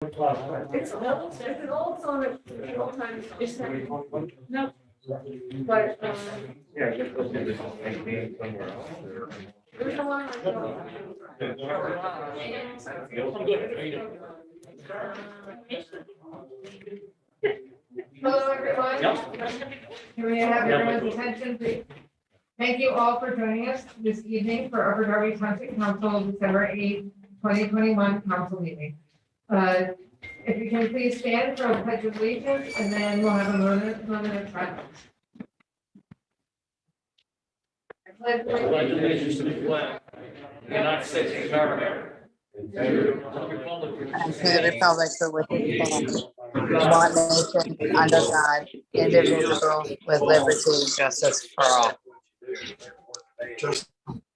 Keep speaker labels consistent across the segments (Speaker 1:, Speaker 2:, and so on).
Speaker 1: It's an old song that people times, it's not, no, but,
Speaker 2: Yeah, you're supposed to do this thing somewhere else.
Speaker 1: there's a lot. Hello, everyone. Can we have everyone's attention, please? Thank you all for joining us this evening for Upper Darby Township Council December 8th, 2021 council meeting. If you can please stand for a pledge of allegiance, and then we'll have a moment of silence. I pledge
Speaker 3: allegiance to the flag of the United States of America. And to the republic
Speaker 4: for which it stands, one nation, under God, indivisible, with liberty and justice for all.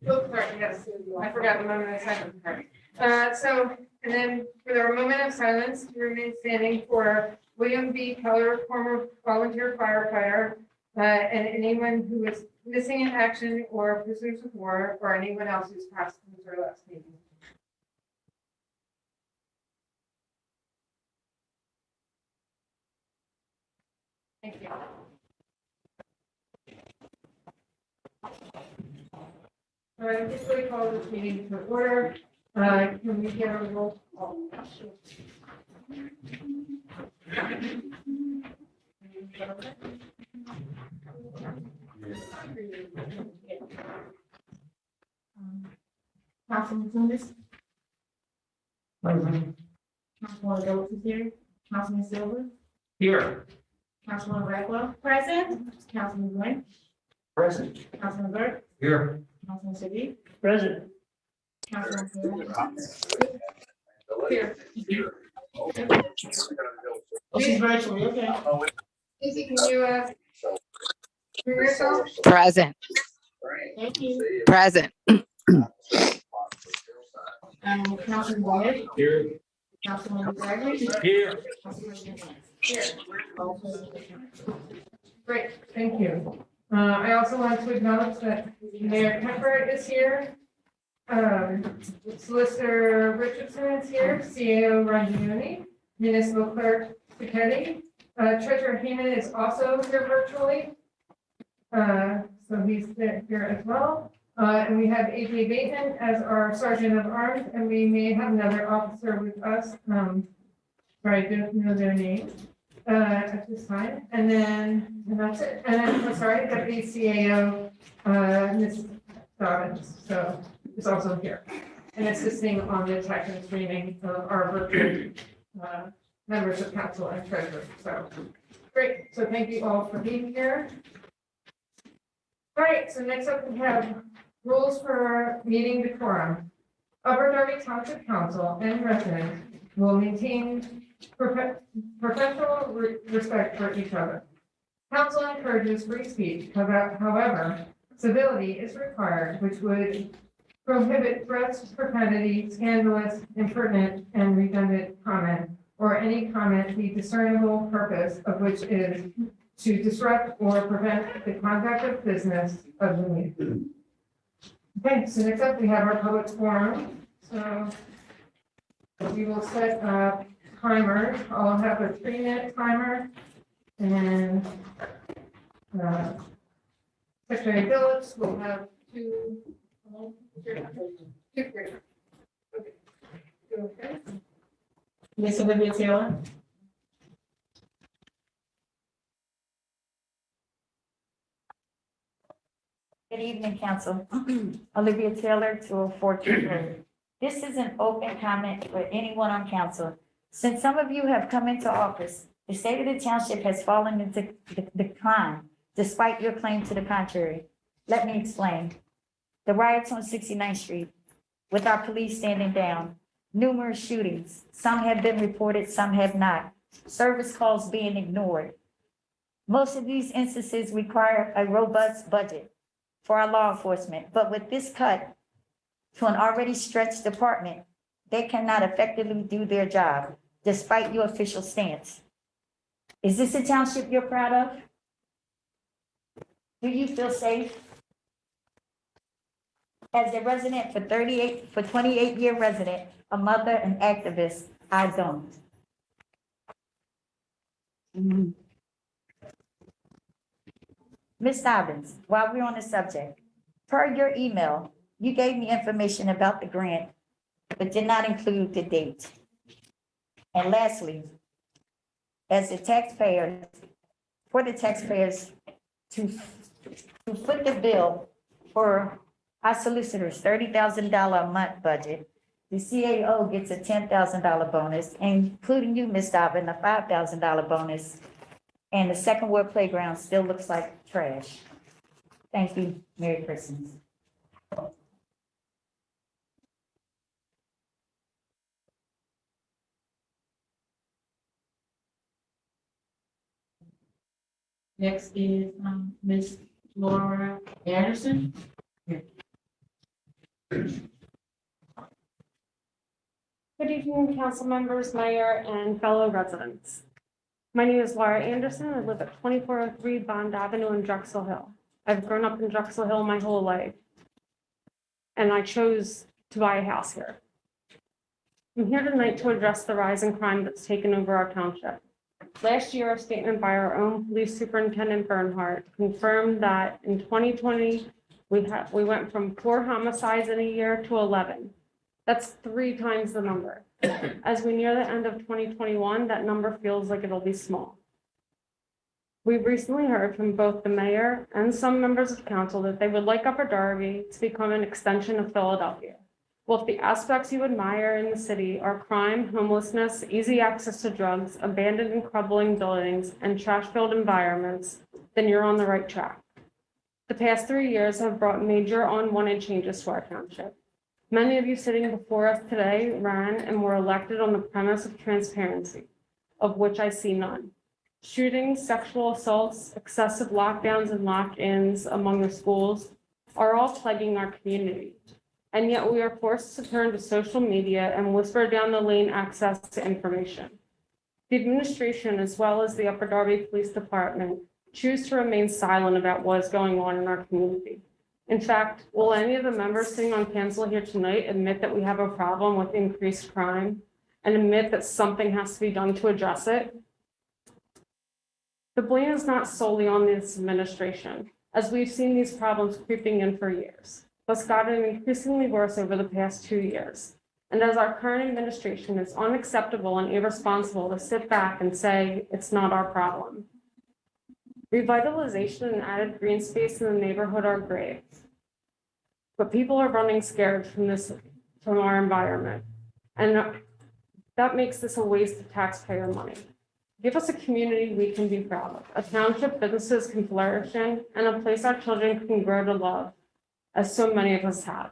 Speaker 1: Oh, sorry, yes, I forgot the moment of silence. And then for the moment of silence, we remain standing for William B. Keller, former volunteer firefighter, and anyone who is missing in action or prisoners of war, or anyone else who's passed since our last meeting. Thank you. I officially call this meeting to order. Can we get a roll call? Councilman Flinders? Councilman Phillips is here. Councilman Silver?
Speaker 3: Here.
Speaker 1: Councilman Blackwell? Present. Councilman Glenn?
Speaker 3: Present.
Speaker 1: Councilman Burke?
Speaker 3: Here.
Speaker 1: Councilman Siddiq?
Speaker 3: Present.
Speaker 1: Councilman Here. She's virtually, okay. Izzy, can you, hear yourself?
Speaker 4: Present,
Speaker 1: Thank you.
Speaker 4: present.
Speaker 1: Councilman Boyd?
Speaker 3: Here.
Speaker 1: Councilman Darby?
Speaker 3: Here.
Speaker 1: Here. Great, thank you. I also want to acknowledge that Mayor Kemper is here. Solicitor Richardson is here, CAO Rangioni, Municipal Clerk Pichetti. Treasurer Heenan is also here virtually. So he's here as well. And we have AJ Bateman as our Sergeant of Arms, and we may have another officer with us. Sorry, I don't know their name at this time. And that's it. And then, I'm sorry, Deputy CAO, Ms. Dobbins, so is also here and assisting on the tech and screening of our virtual members of council and treasurer. So great. So thank you all for being here. All right, so next up we have rules for meeting decorum. Upper Darby Township Council and residents will maintain professional respect for each other. Council encourages free speech, however, civility is required, which would prohibit threats, profanity, scandalous, impertinent, and redundant comment, or any comment the discernible purpose of which is to disrupt or prevent the conduct of business of the meeting. Okay, so next up we have our public forum. So we will set a timer. I'll have a 3-minute timer, and Secretary Phillips will have 2. Okay. Miss Olivia Taylor.
Speaker 5: Good evening, Council. Olivia Taylor, 204 Tree Road. This is an open comment for anyone on council. Since some of you have come into office, the state of the township has fallen into decline, despite your claim to the contrary. Let me explain. The riots on 69th Street, with our police standing down, numerous shootings. Some have been reported, some have not. Service calls being ignored. Most of these instances require a robust budget for our law enforcement, but with this cut to an already stretched department, they cannot effectively do their job, despite your official stance. Is this a township you're proud of? Do you feel safe? As a resident for 28-year resident, a mother and activist, I don't. Ms. Dobbins, while we're on the subject, per your email, you gave me information about the grant, but did not include the date. And lastly, as the taxpayers, for the taxpayers to foot the bill for our solicitors' $30,000 a month budget, the CAO gets a $10,000 bonus, including you, Ms. Dobbin, a $5,000 bonus. And the second ward playground still looks like trash. Thank you. Merry Christmas.
Speaker 6: Next is, Ms. Laura Anderson.
Speaker 7: Good evening, council members, mayor, and fellow residents. My name is Laura Anderson. I live at 2403 Bond Avenue in Drexel Hill. I've grown up in Drexel Hill my whole life, and I chose to buy a house here. I'm here tonight to address the rise in crime that's taken over our township. Last year, a statement by our own police superintendent Bernhardt confirmed that in 2020, we went from 4 homicides in a year to 11. That's 3 times the number. As we near the end of 2021, that number feels like it'll be small. We've recently heard from both the mayor and some members of council that they would like Upper Darby to become an extension of Philadelphia. Well, if the aspects you admire in the city are crime, homelessness, easy access to drugs, abandoned and crumbling buildings, and trash-filled environments, then you're on the right track. The past 3 years have brought major unwanted changes to our township. Many of you sitting before us today ran and were elected on the premise of transparency, of which I see none. Shootings, sexual assaults, excessive lockdowns and lock-ins among the schools are all plaguing our community. And yet we are forced to turn to social media and whisper down the lane access to information. The administration, as well as the Upper Darby Police Department, choose to remain silent about what is going on in our community. In fact, will any of the members sitting on council here tonight admit that we have a problem with increased crime and admit that something has to be done to address it? The blame is not solely on this administration, as we've seen these problems creeping in for years, but gotten increasingly worse over the past 2 years. And as our current administration is unacceptable and irresponsible to sit back and say, it's not our problem. Revitalization and added green space in the neighborhood are great, but people are running scared from our environment. And that makes this a waste of taxpayer money. Give us a community we can be proud of, a township businesses can flourish in, and a place our children can grow to love, as so many of us have.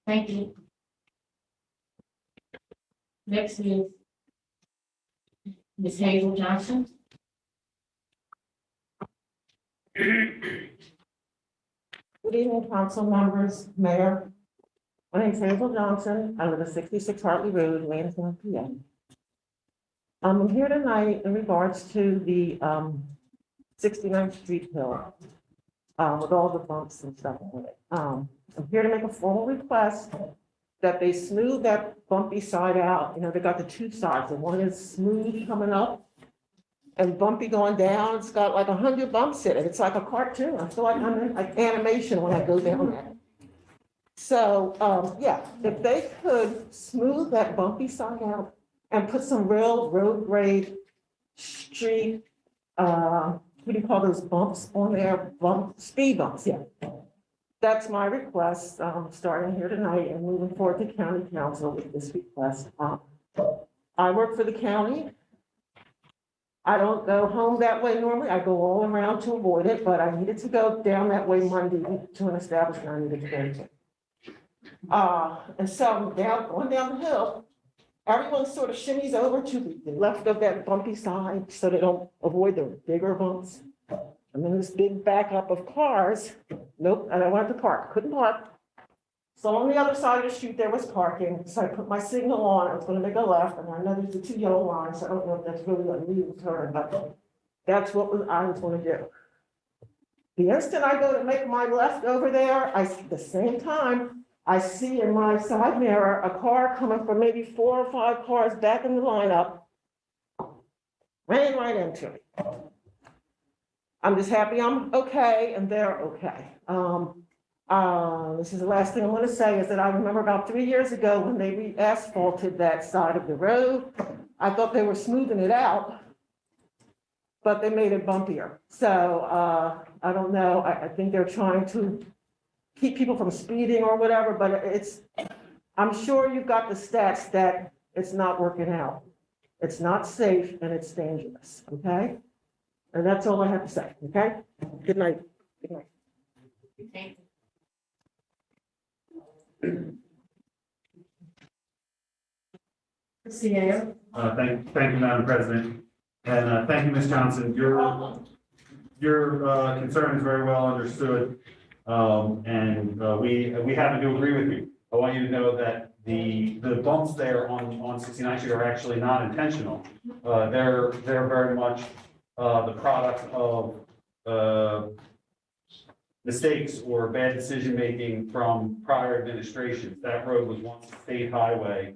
Speaker 6: Thank you. Next is Ms. Hazel Johnson.
Speaker 8: Good evening, council members, mayor. My name is Hazel Johnson. I live at 66 Hartley Road, Lansing, PA. I'm here tonight in regards to the 69th Street Hill with all the bumps and stuff on it. I'm here to make a formal request that they smooth that bumpy side out. You know, they got the 2 sides. The one is smooth coming up and bumpy going down. It's got like 100 bumps in it. It's like a cartoon. I feel like I'm in like animation when I go down there. So, yeah, if they could smooth that bumpy side out and put some real road grade street, what do you call those bumps on there? Speed bumps, yeah. That's my request, starting here tonight and moving forward to county council with this request. I work for the county. I don't go home that way normally. I go all around to avoid it, but I needed to go down that way Monday to an establishment I needed to go to. And so going down the hill, everyone sort of shimmies over to the left of that bumpy side so they don't avoid the bigger bumps. And then this big backup of cars. Nope, I don't want to park. Couldn't park. So on the other side of the street, there was parking. So I put my signal on. I was going to make a left, and I know there's the 2 yellow lines. So I don't know if that's really a legal turn, but that's what I was going to do. The instant I go to make my left over there, at the same time, I see in my side mirror a car coming from maybe 4 or 5 cars back in the lineup. Ran right into me. I'm just happy I'm okay and they're okay. This is the last thing I want to say is that I remember about 3 years ago when they re-asphalted that side of the road. I thought they were smoothing it out, but they made it bumpier. So I don't know. I think they're trying to keep people from speeding or whatever, but I'm sure you've got the stats that it's not working out. It's not safe and it's dangerous, okay? And that's all I have to say, okay? Good night. Good night.
Speaker 6: Thank
Speaker 1: CAO.
Speaker 9: Thank you, Madam President. And thank you, Ms. Johnson. Your concern is very well understood. And we happen to agree with you. I want you to know that the bumps there on 69th Street are actually not intentional. They're very much the product of mistakes or bad decision-making from prior administrations. That road was once a state highway,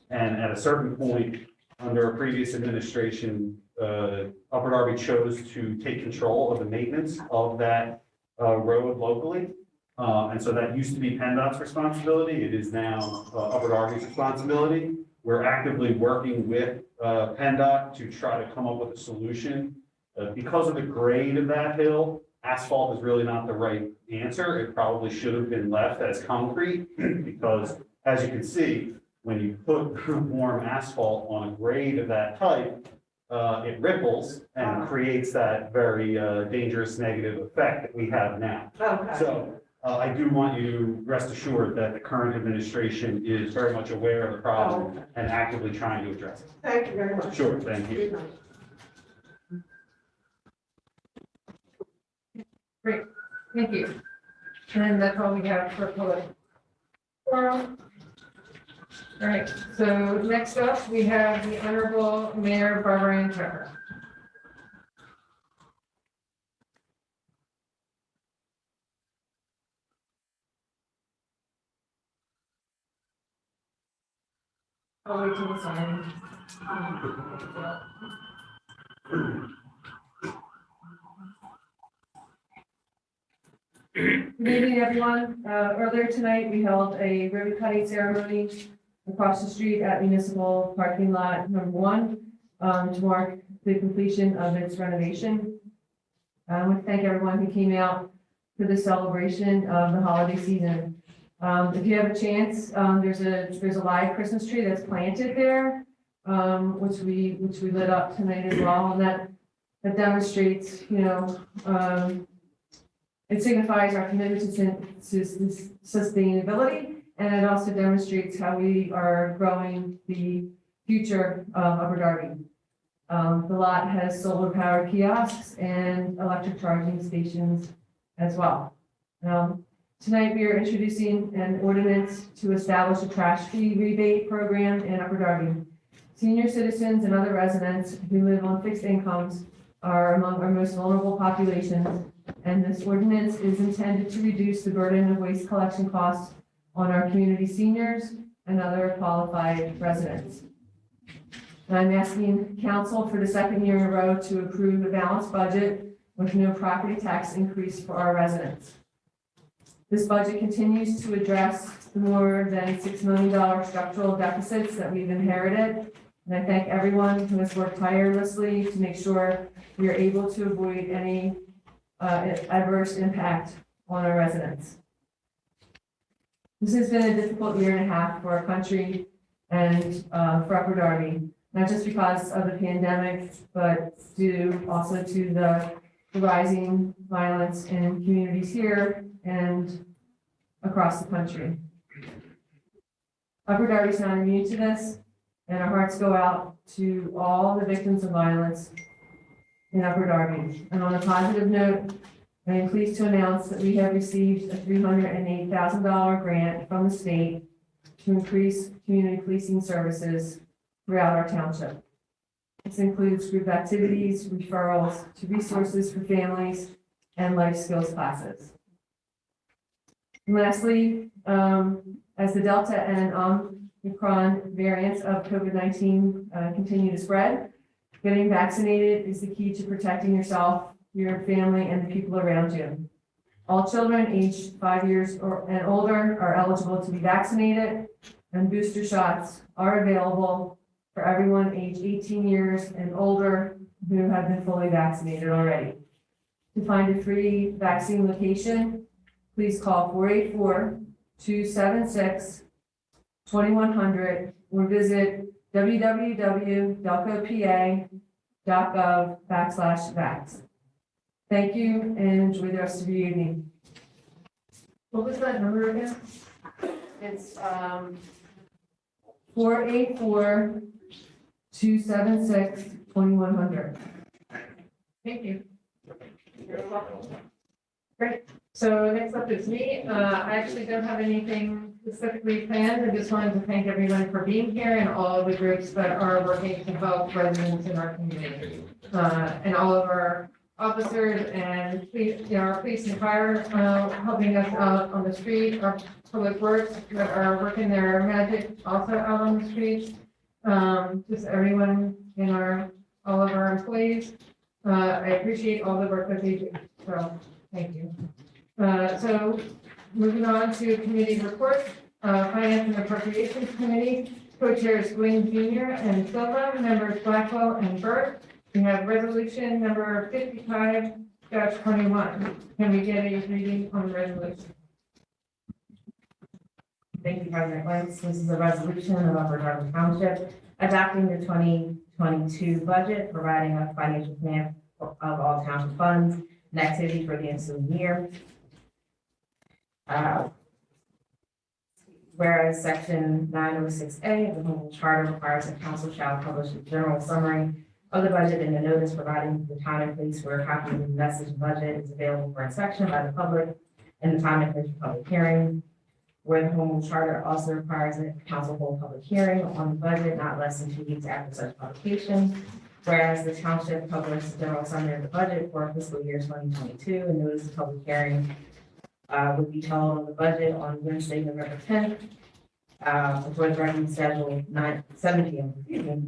Speaker 9: and at a certain point, under a previous administration, Upper Darby chose to take control of the maintenance of that road locally. And so that used to be PennDOT's responsibility. It is now Upper Darby's responsibility. We're actively working with PennDOT to try to come up with a solution. Because of the grade of that hill, asphalt is really not the right answer. It probably should have been left as concrete because, as you can see, when you put warm asphalt on a grade of that type, it ripples and creates that very dangerous negative effect that we have now.
Speaker 8: Okay.
Speaker 9: So I do want you to rest assured that the current administration is very much aware of the problem and actively trying to address it.
Speaker 8: Thank you very much.
Speaker 9: Sure, thank you.
Speaker 8: Good night.
Speaker 1: Great, thank you. And that's all we have for public forum. All right, so next up, we have the Honorable Mayor Barbara Ann Trevor. I'll wait till the siren. Good evening, everyone. Earlier tonight, we held a ribbon cutting ceremony across the street at Municipal Parking Lot #1 to mark the completion of its renovation. I want to thank everyone who came out for the celebration of the holiday season. If you have a chance, there's a live Christmas tree that's planted there, which we lit up tonight as well, and that demonstrates, it signifies our commitment to sustainability, and it also demonstrates how we are growing the future of Upper Darby. The lot has solar powered kiosks and electric charging stations as well. Tonight, we are introducing an ordinance to establish a trash fee rebate program in Upper Darby. Senior citizens and other residents who live on fixed incomes are among our most vulnerable populations, and this ordinance is intended to reduce the burden of waste collection costs on our community seniors and other qualified residents. And I'm asking council for the second year in a row to approve a balanced budget with no property tax increase for our residents. This budget continues to address the more than $6 million structural deficits that we've inherited. And I thank everyone who has worked tirelessly to make sure we are able to avoid any adverse impact on our residents. This has been a difficult year and a half for our country and for Upper Darby, not just because of the pandemic, but due also to the rising violence in communities here and across the country. Upper Darby is not immune to this, and our hearts go out to all the victims of violence in Upper Darby. And on a positive note, I am pleased to announce that we have received a $308,000 grant from the state to increase community policing services throughout our township. This includes group activities, referrals to resources for families, and life skills classes. And lastly, as the Delta and Omicron variants of COVID-19 continue to spread, getting vaccinated is the key to protecting yourself, your family, and the people around you. All children aged 5 years and older are eligible to be vaccinated, and booster shots are available for everyone aged 18 years and older who have been fully vaccinated already. To find a free vaccine location, please call 484-276-2100 or visit www.delcopa.gov/vax. Thank you and enjoy the rest of your evening. What was that number again? It's 484-276-2100. Thank you. You're welcome. Great. So next up is me. I actually don't have anything specifically planned. I just wanted to thank everyone for being here and all of the groups that are working to help residents in our community. And all of our officers and police, our police and fire helping us out on the street, our public works that are working their magic also out on the streets. Just everyone in all of our employees. I appreciate all the work that they do. So thank you. So moving on to committee reports, Finance and Appropriations Committee, co-chairs Gwynn Jr. and Silva, members Blackwell and Burke. We have resolution number 55-21. Can we get a reading on the resolution?
Speaker 10: Thank you, President Lentz. This is a resolution of Upper Darby Township adopting the 2022 budget, providing a financial plan of all township funds and activities for the ensuing year. Whereas section 906A of the Home Rule Charter requires that council shall publish a general summary of the budget in the notice providing the time and place where a copy of the message and budget is available for inspection by the public and the time and place for public hearing. Where the Home Rule Charter also requires that the council hold public hearing on the budget not less than 2 weeks after such publication. Whereas the township published a general summary of the budget for fiscal year 2022 and notice of public hearing would be held on the budget on Wednesday, November 10th, before the regularly scheduled 7 p.m.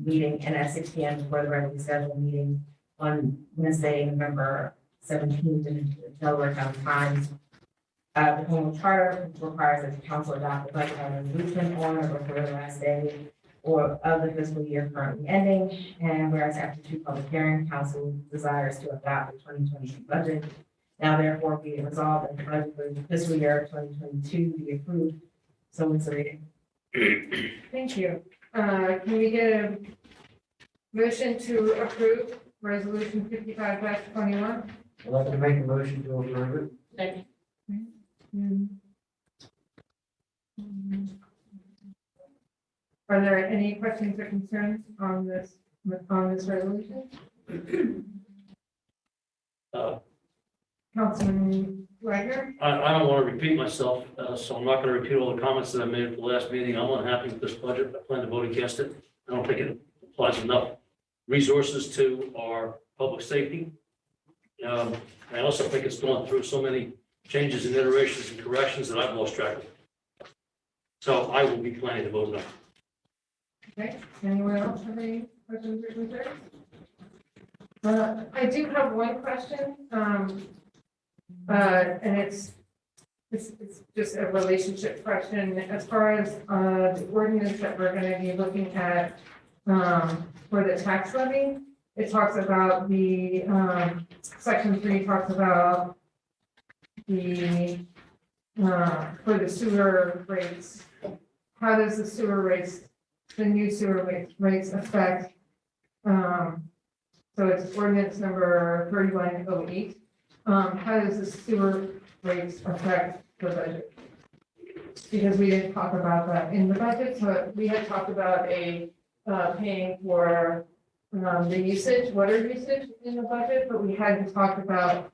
Speaker 10: meeting, and at 6 p.m. before the regularly scheduled meeting on Wednesday, November 17th in Delaware County Times. The Home Rule Charter requires that the council adopt the budget by resolution on or before the last day or of the fiscal year currently ending. And whereas after 2 public hearings, council desires to adopt the 2022 budget. Now therefore be it resolved that the budget for the fiscal year 2022 be approved. So it's a reading.
Speaker 1: Thank you. Can we get a motion to approve resolution 55-21?
Speaker 2: I'd like to make a motion to approve it.
Speaker 6: Second.
Speaker 1: Are there any questions or concerns on this resolution? Councilman Wagner?
Speaker 3: I don't want to repeat myself, so I'm not going to repeat all the comments that I made at the last meeting. I'm unhappy with this budget. I plan to vote against it. I don't think it applies enough resources to our public safety. I also think it's gone through so many changes and iterations and corrections that I've lost track of. So I will be planning to vote no.
Speaker 1: Okay, anyone else have any questions or concerns? I do have one question, and it's just a relationship question. As far as the ordinance that we're going to be looking at for the tax levy, it talks about the section 3 talks about the for the sewer rates. How does the sewer rates, the new sewer rates affect? So it's ordinance number 3108. How does the sewer rates affect the budget? Because we didn't talk about that in the budget. So we had talked about paying for the usage, water usage in the budget, but we hadn't talked about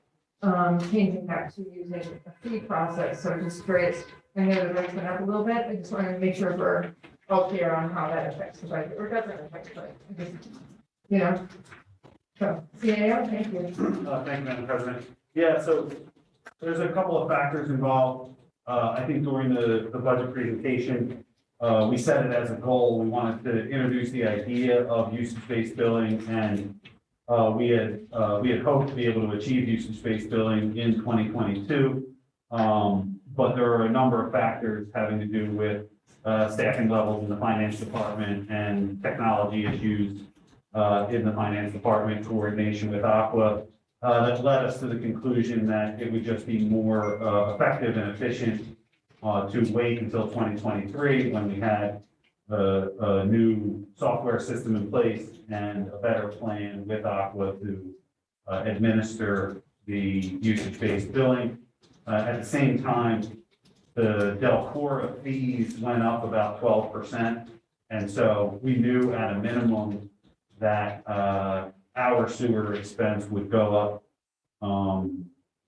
Speaker 1: changing that to using a fee process. So I'm just curious. I know the rates went up a little bit. I just wanted to make sure we're all clear on how that affects the budget or doesn't affect the budget. So CAO, thank you.
Speaker 9: Thank you, Madam President. Yeah, so there's a couple of factors involved. I think during the budget presentation, we set it as a goal. We wanted to introduce the idea of usage-based billing, and we had hoped to be able to achieve usage-based billing in 2022. But there are a number of factors having to do with staffing levels in the finance department and technology issues in the finance department, coordination with Aqua, that led us to the conclusion that it would just be more effective and efficient to wait until 2023 when we had a new software system in place and a better plan with Aqua to administer the usage-based billing. At the same time, the Delcora fees went up about 12%. And so we knew at a minimum that our sewer expense would go up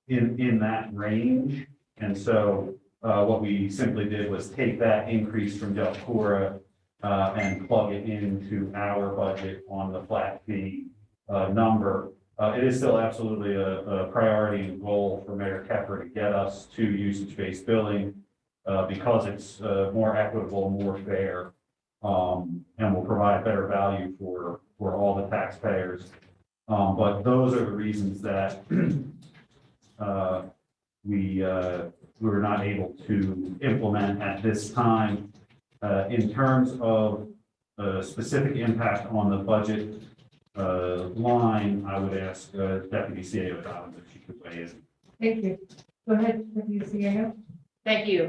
Speaker 9: in that range. And so what we simply did was take that increase from Delcora and plug it into our budget on the flat fee number. It is still absolutely a priority and goal for Mayor Kepper to get us to usage-based billing because it's more equitable, more fair, and will provide better value for all the taxpayers. But those are the reasons that we were not able to implement at this time. In terms of specific impact on the budget line, I would ask Deputy CAO Dobbins if she could weigh in.
Speaker 1: Thank you. Go ahead, Deputy CAO.
Speaker 11: Thank you.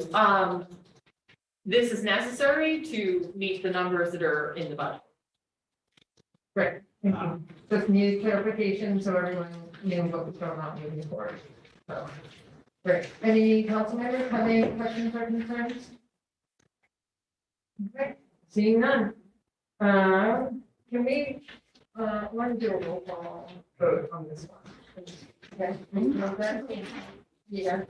Speaker 11: This is necessary to meet the numbers that are in the budget.
Speaker 1: Great, thank you. Just needed clarification so everyone knew what was going on moving forward. So, great. Any council members have any questions or concerns? Okay, seeing none. Can we, want to do a roll call vote on this one? Okay, okay. Yeah.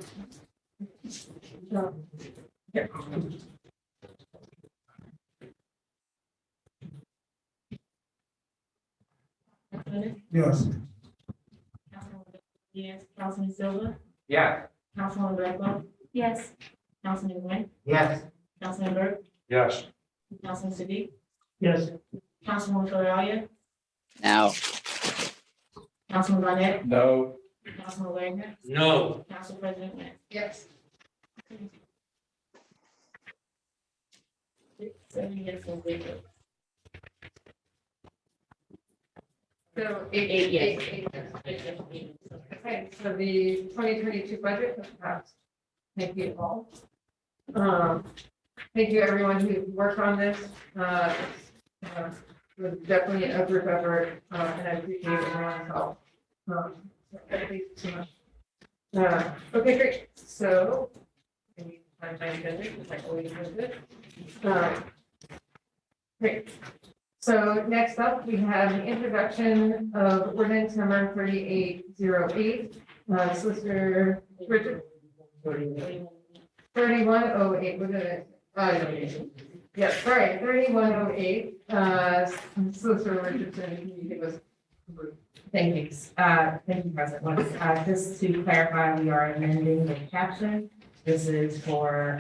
Speaker 1: Yeah.
Speaker 2: Yes.
Speaker 6: Yes, Councilman Silver,
Speaker 2: Yeah.
Speaker 6: Councilman Redmond,
Speaker 5: Yes.
Speaker 6: Councilman Wynn,
Speaker 2: Yes.
Speaker 6: Councilman Burke,
Speaker 2: Yes.
Speaker 6: Councilman Siddiq,
Speaker 2: Yes.
Speaker 6: Councilman Correa,
Speaker 4: No.
Speaker 6: Councilman Barnett,
Speaker 2: No.
Speaker 6: Councilman Wagner,
Speaker 3: No.
Speaker 6: Council President Wynn.
Speaker 1: Yes.
Speaker 6: 7 yes and 3 no.
Speaker 1: So
Speaker 6: Eight yes.
Speaker 1: Okay, so the 2022 budget was passed. Thank you all. Thank you everyone who worked on this. It was definitely a group effort, and I appreciate everyone's help. So thank you so much. Okay, great. So like always do it. Great. So next up, we have the introduction of ordinance number 3808, Solicitor Richard. 3108, what is it? Yeah, sorry, 3108, Solicitor Richardson, can you give us?
Speaker 10: Thank you. Thank you, President. Just to clarify, we are amending the caption. This is for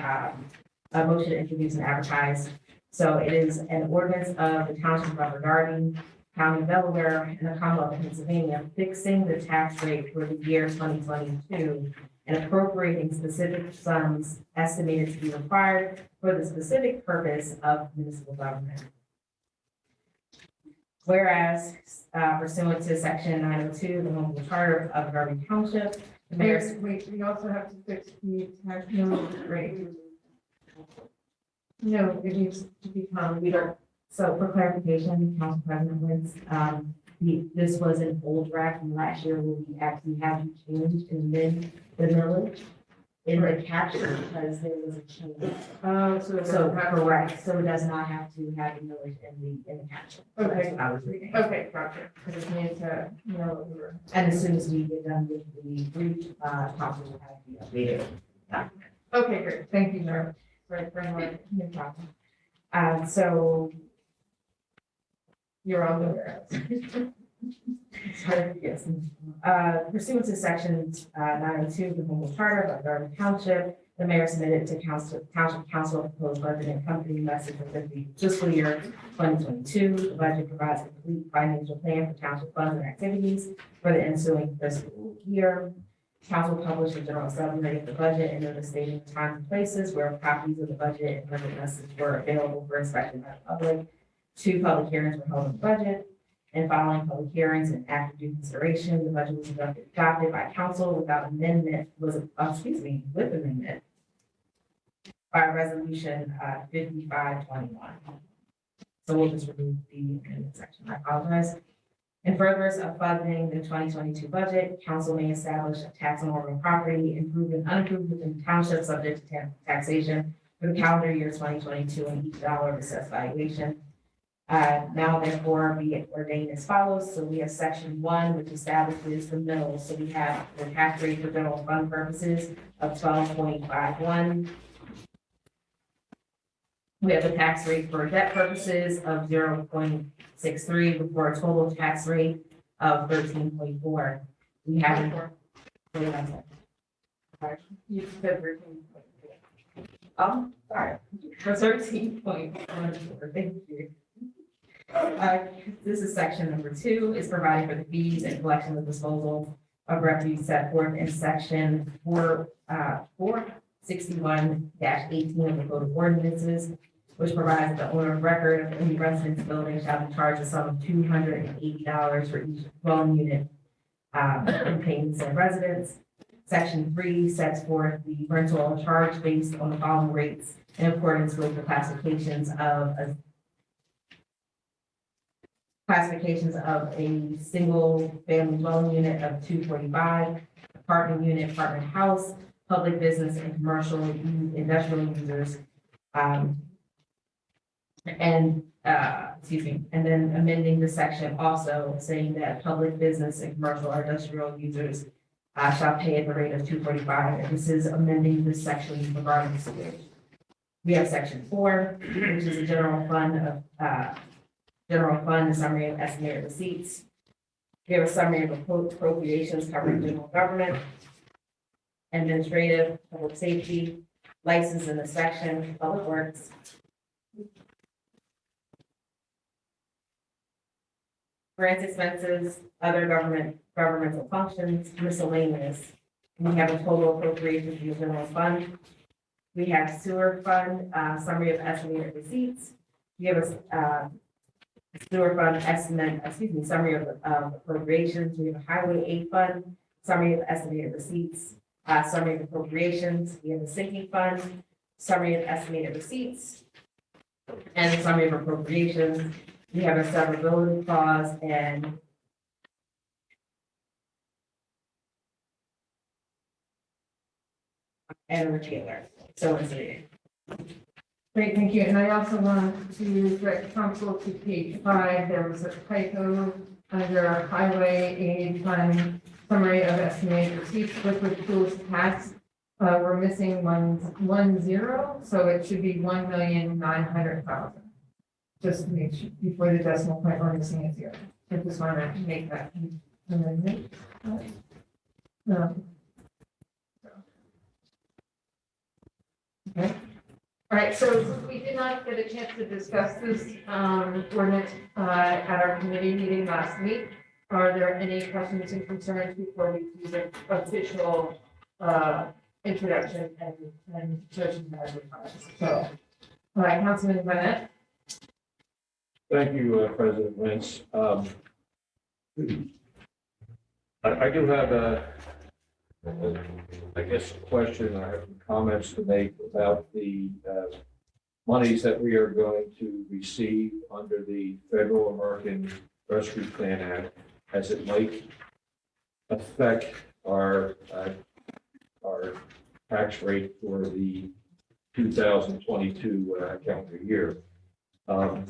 Speaker 10: a motion to introduce and advertise. So it is an ordinance of the Township of Darby, County of Delaware, and the Commonwealth of Pennsylvania, fixing the tax rate for the year 2022 and appropriating specific sums estimated to be required for the specific purpose of municipal government. Whereas pursuant to section 902, the Home Rule Charter of Darby Township, the mayor's.
Speaker 1: Wait, we also have to fix the tax rate. No, it needs to become,
Speaker 10: We don't, so for clarification, Council President Wentz, this was an old draft from last year where we actually had to change and then the millage in the caption because there was a change. So correct, so it does not have to have the millage in the caption. So that's
Speaker 1: Okay.
Speaker 10: what I was reading.
Speaker 1: okay, gotcha, because it needs to know what we were.
Speaker 10: And as soon as we get done with the brief, council will have the updated document.
Speaker 1: Okay, great, thank you, Mayor. Sorry for
Speaker 10: No problem. So
Speaker 1: you're on the.
Speaker 10: sorry, yes. Pursuant to section 902 of the Home Rule Charter of Darby Township, The mayor submitted to township council a proposed budget and company message for the fiscal year 2022. The budget provides a complete financial plan for township funds and activities for the ensuing fiscal year. Council published a general summary of the budget and notice stating the times and places where copies of the budget and budget message were available for inspection by the public. 2 public hearings were held on the budget. And following public hearings and after due consideration, the budget was adopted by council without amendment, with amendment by resolution 5521. So we'll just remove the amendment section. I apologize. In furtherance of funding the 2022 budget, council may establish a tax on real property improved and unimproved within the township subject to taxation for the calendar year 2022 and each dollar of assessed valuation. Now therefore be it ordained as follows. So we have section 1, which establishes the mills. So we have the tax rate for general fund purposes of 12.51. We have the tax rate for debt purposes of 0.63 before a total tax rate of 13.4. We have.
Speaker 1: You said 13.
Speaker 10: Sorry. For 13.14, thank you. This is section number 2, is providing for the fees and collection and disposal of refuse set forth in section 461-18 of the Code of Ordinances, which provides the owner of record of any residence building shall be charged a sum of $280 for each dwelling unit in payments of residents. Section 3 sets forth the rental charge based on the following rates in accordance with the classifications of a single family dwelling unit of 245, apartment unit, apartment house, public business and commercial industrial users. And then amending the section also saying that public business and commercial or industrial users shall pay at the rate of 245. And this is amending this section regarding the sewage. We have section 4, which is a general fund, a summary of estimated receipts. We have a summary of appropriations covering general government, administrative, public safety, license and inspection, public works, grants expenses, other governmental functions, miscellaneous. We have a total appropriation for the general fund. We have sewer fund, summary of estimated receipts. We have a sewer fund summary of appropriations. We have a highway aid fund, summary of estimated receipts, summary of appropriations. We have a sinking fund, summary of estimated receipts, and a summary of appropriations. We have a severability clause and a retailer. So it's reading.
Speaker 1: Great, thank you. And I also want to direct council to page 5. There was a typo under highway aid fund summary of estimated receipts, liquid fuels tax. We're missing 110, so it should be 1,900,000. Just to make sure before the decimal point, we're missing a 0. I just want to make that amendment. Okay. All right, so since we did not get a chance to discuss this ordinance at our committee meeting last week, are there any questions and concerns before we do the official introduction and judgment as required? So, all right, Councilman Bennett.
Speaker 2: Thank you, President Lynch. I do have I guess, a question. I have some comments to make about the monies that we are going to receive under the Federal American Rescue Plan Act, as it might affect our tax rate for the 2022 calendar year. I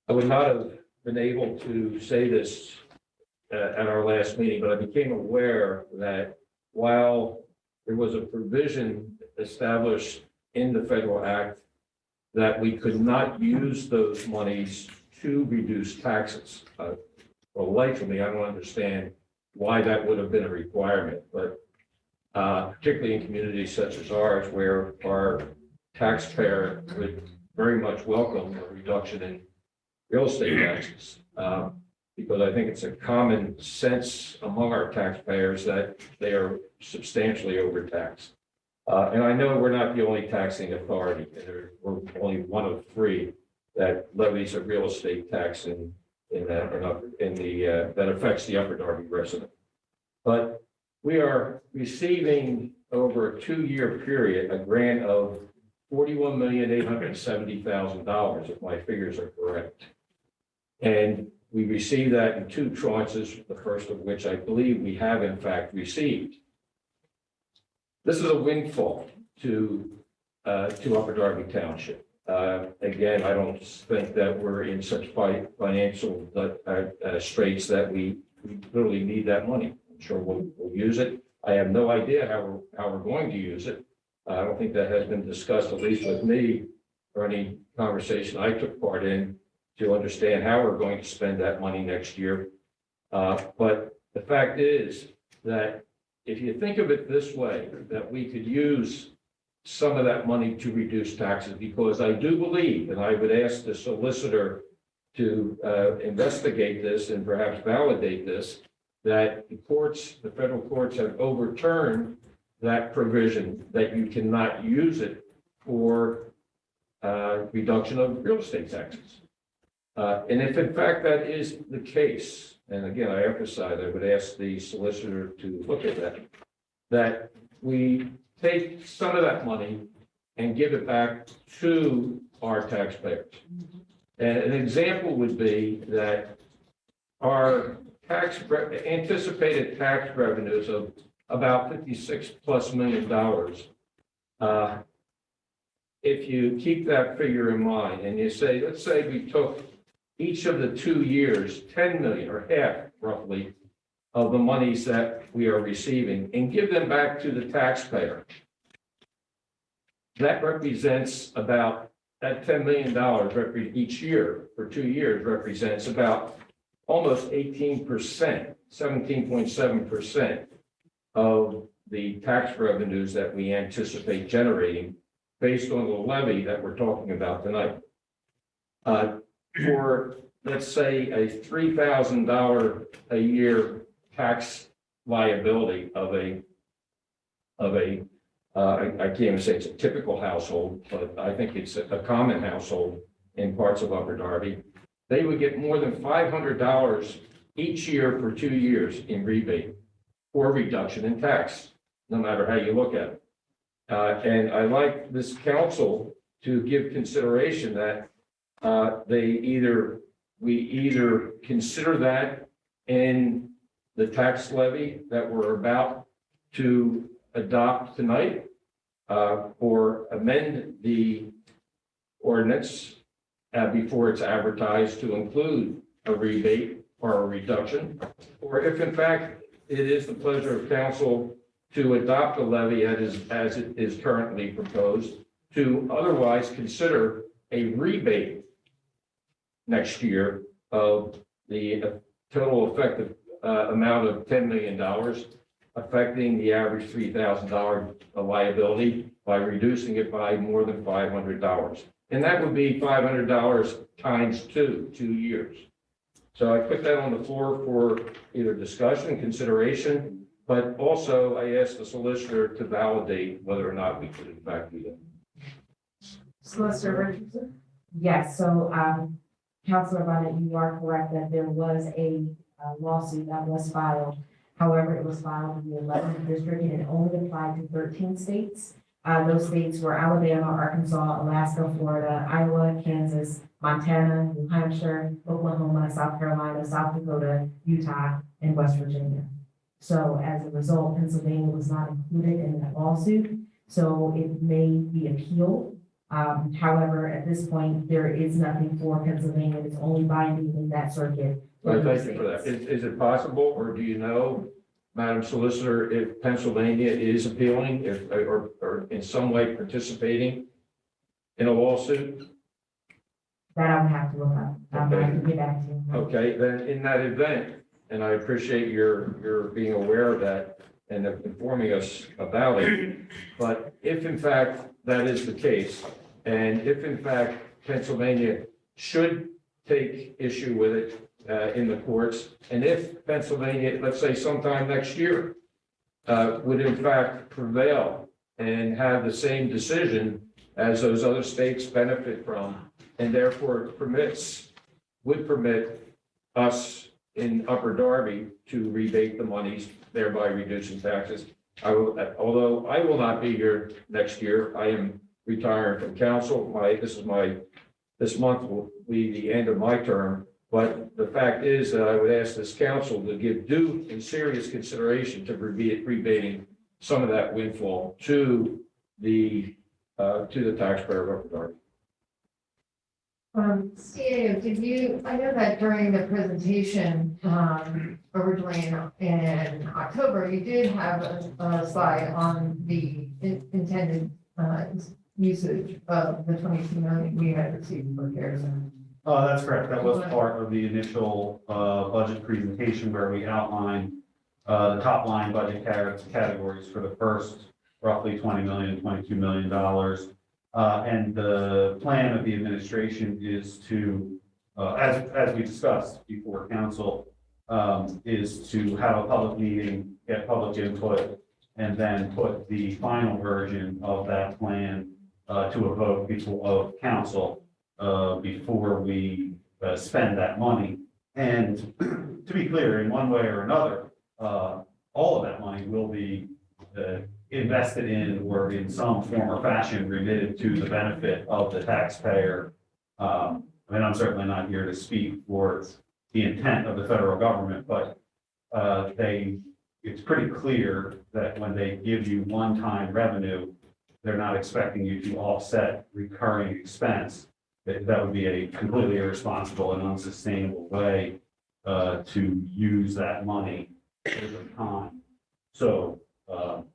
Speaker 2: would not have been able to say this at our last meeting, but I became aware that while there was a provision established in the federal act that we could not use those monies to reduce taxes. Well, likely, I don't understand why that would have been a requirement, but particularly in communities such as ours, where our taxpayer would very much welcome a reduction in real estate taxes. Because I think it's a common sense among our taxpayers that they are substantially overtaxed. And I know we're not the only taxing authority, we're only one of three that levies a real estate tax that affects the Upper Darby resident. But we are receiving over a 2-year period, a grant of $41,870,000, if my figures are correct. And we received that in 2 tranches, the first of which I believe we have in fact received. This is a windfall to Upper Darby Township. Again, I don't think that we're in such financial straits that we literally need that money. I'm sure we'll use it. I have no idea how we're going to use it. I don't think that has been discussed, at least with me, or any conversation I took part in to understand how we're going to spend that money next year. But the fact is that if you think of it this way, that we could use some of that money to reduce taxes, because I do believe, and I would ask the solicitor to investigate this and perhaps validate this, that the courts, the federal courts have overturned that provision that you cannot use it for reduction of real estate taxes. And if in fact that is the case, and again, I emphasize, I would ask the solicitor to look at that we take some of that money and give it back to our taxpayers. And an example would be that our anticipated tax revenues of about $56+ million. If you keep that figure in mind and you say, let's say we took each of the 2 years, 10 million or half roughly of the monies that we are receiving and give them back to the taxpayer. That represents about, that $10 million each year for 2 years represents about almost 18%, 17.7% of the tax revenues that we anticipate generating based on the levy that we're talking about tonight. For, let's say, a $3,000 a year tax liability of a I can't even say it's a typical household, but I think it's a common household in parts of Upper Darby, they would get more than $500 each year for 2 years in rebate or reduction in tax, no matter how you look at it. And I like this council to give consideration that we either consider that in the tax levy that we're about to adopt tonight, or amend the ordinance before it's advertised to include a rebate or a reduction, or if in fact it is the pleasure of council to adopt a levy as it is currently proposed, to otherwise consider a rebate next year of the total effective amount of $10 million, affecting the average $3,000 liability by reducing it by more than $500. And that would be $500 times 2 years. So I put that on the floor for either discussion, consideration, but also I asked the solicitor to validate whether or not we could in fact do that.
Speaker 10: Solicitor Richardson? Yes, so, Councilor Bonnet, you are correct that there was a lawsuit that was filed. However, it was filed in the 11th district and it only applied to 13 states. Those states were Alabama, Arkansas, Alaska, Florida, Iowa, Kansas, Montana, New Hampshire, Oklahoma, South Carolina, South Dakota, Utah, and West Virginia. So as a result, Pennsylvania was not included in that lawsuit, so it may be appealed. However, at this point, there is nothing for Pennsylvania. It's only binding in that circuit.
Speaker 2: Thank you for that. Is it possible, or do you know, Madam Solicitor, if Pennsylvania is appealing, or in some way participating in a lawsuit?
Speaker 10: That I would have to look up. I'll have to get back to you.
Speaker 2: Okay, then in that event, and I appreciate your being aware of that, and informing us about it. But if in fact that is the case, and if in fact Pennsylvania should take issue with it in the courts, and if Pennsylvania, let's say sometime next year, would in fact prevail and have the same decision as those other states benefit from, and therefore would permit us in Upper Darby to rebate the monies, thereby reducing taxes. Although I will not be here next year, I am retiring from council. This month will be the end of my term. But the fact is that I would ask this council to give due and serious consideration to rebating some of that windfall to the taxpayer of Upper Darby.
Speaker 1: CAO, I know that during the presentation, originally in October, you did have a slide on the intended usage of the 22 million we had received for CARES Act.
Speaker 9: That's correct. That was part of the initial budget presentation where we outlined the top line budget categories for the first roughly 20 million, $22 million. And the plan of the administration is to, as we discussed before council, is to have a public meeting, get public input, and then put the final version of that plan to a vote of council before we spend that money. And to be clear, in one way or another, all of that money will be invested in or in some form or fashion remitted to the benefit of the taxpayer. I mean, I'm certainly not here to speak for the intent of the federal government, but it's pretty clear that when they give you one-time revenue, they're not expecting you to offset recurring expense. That would be a completely irresponsible and unsustainable way to use that money over time. So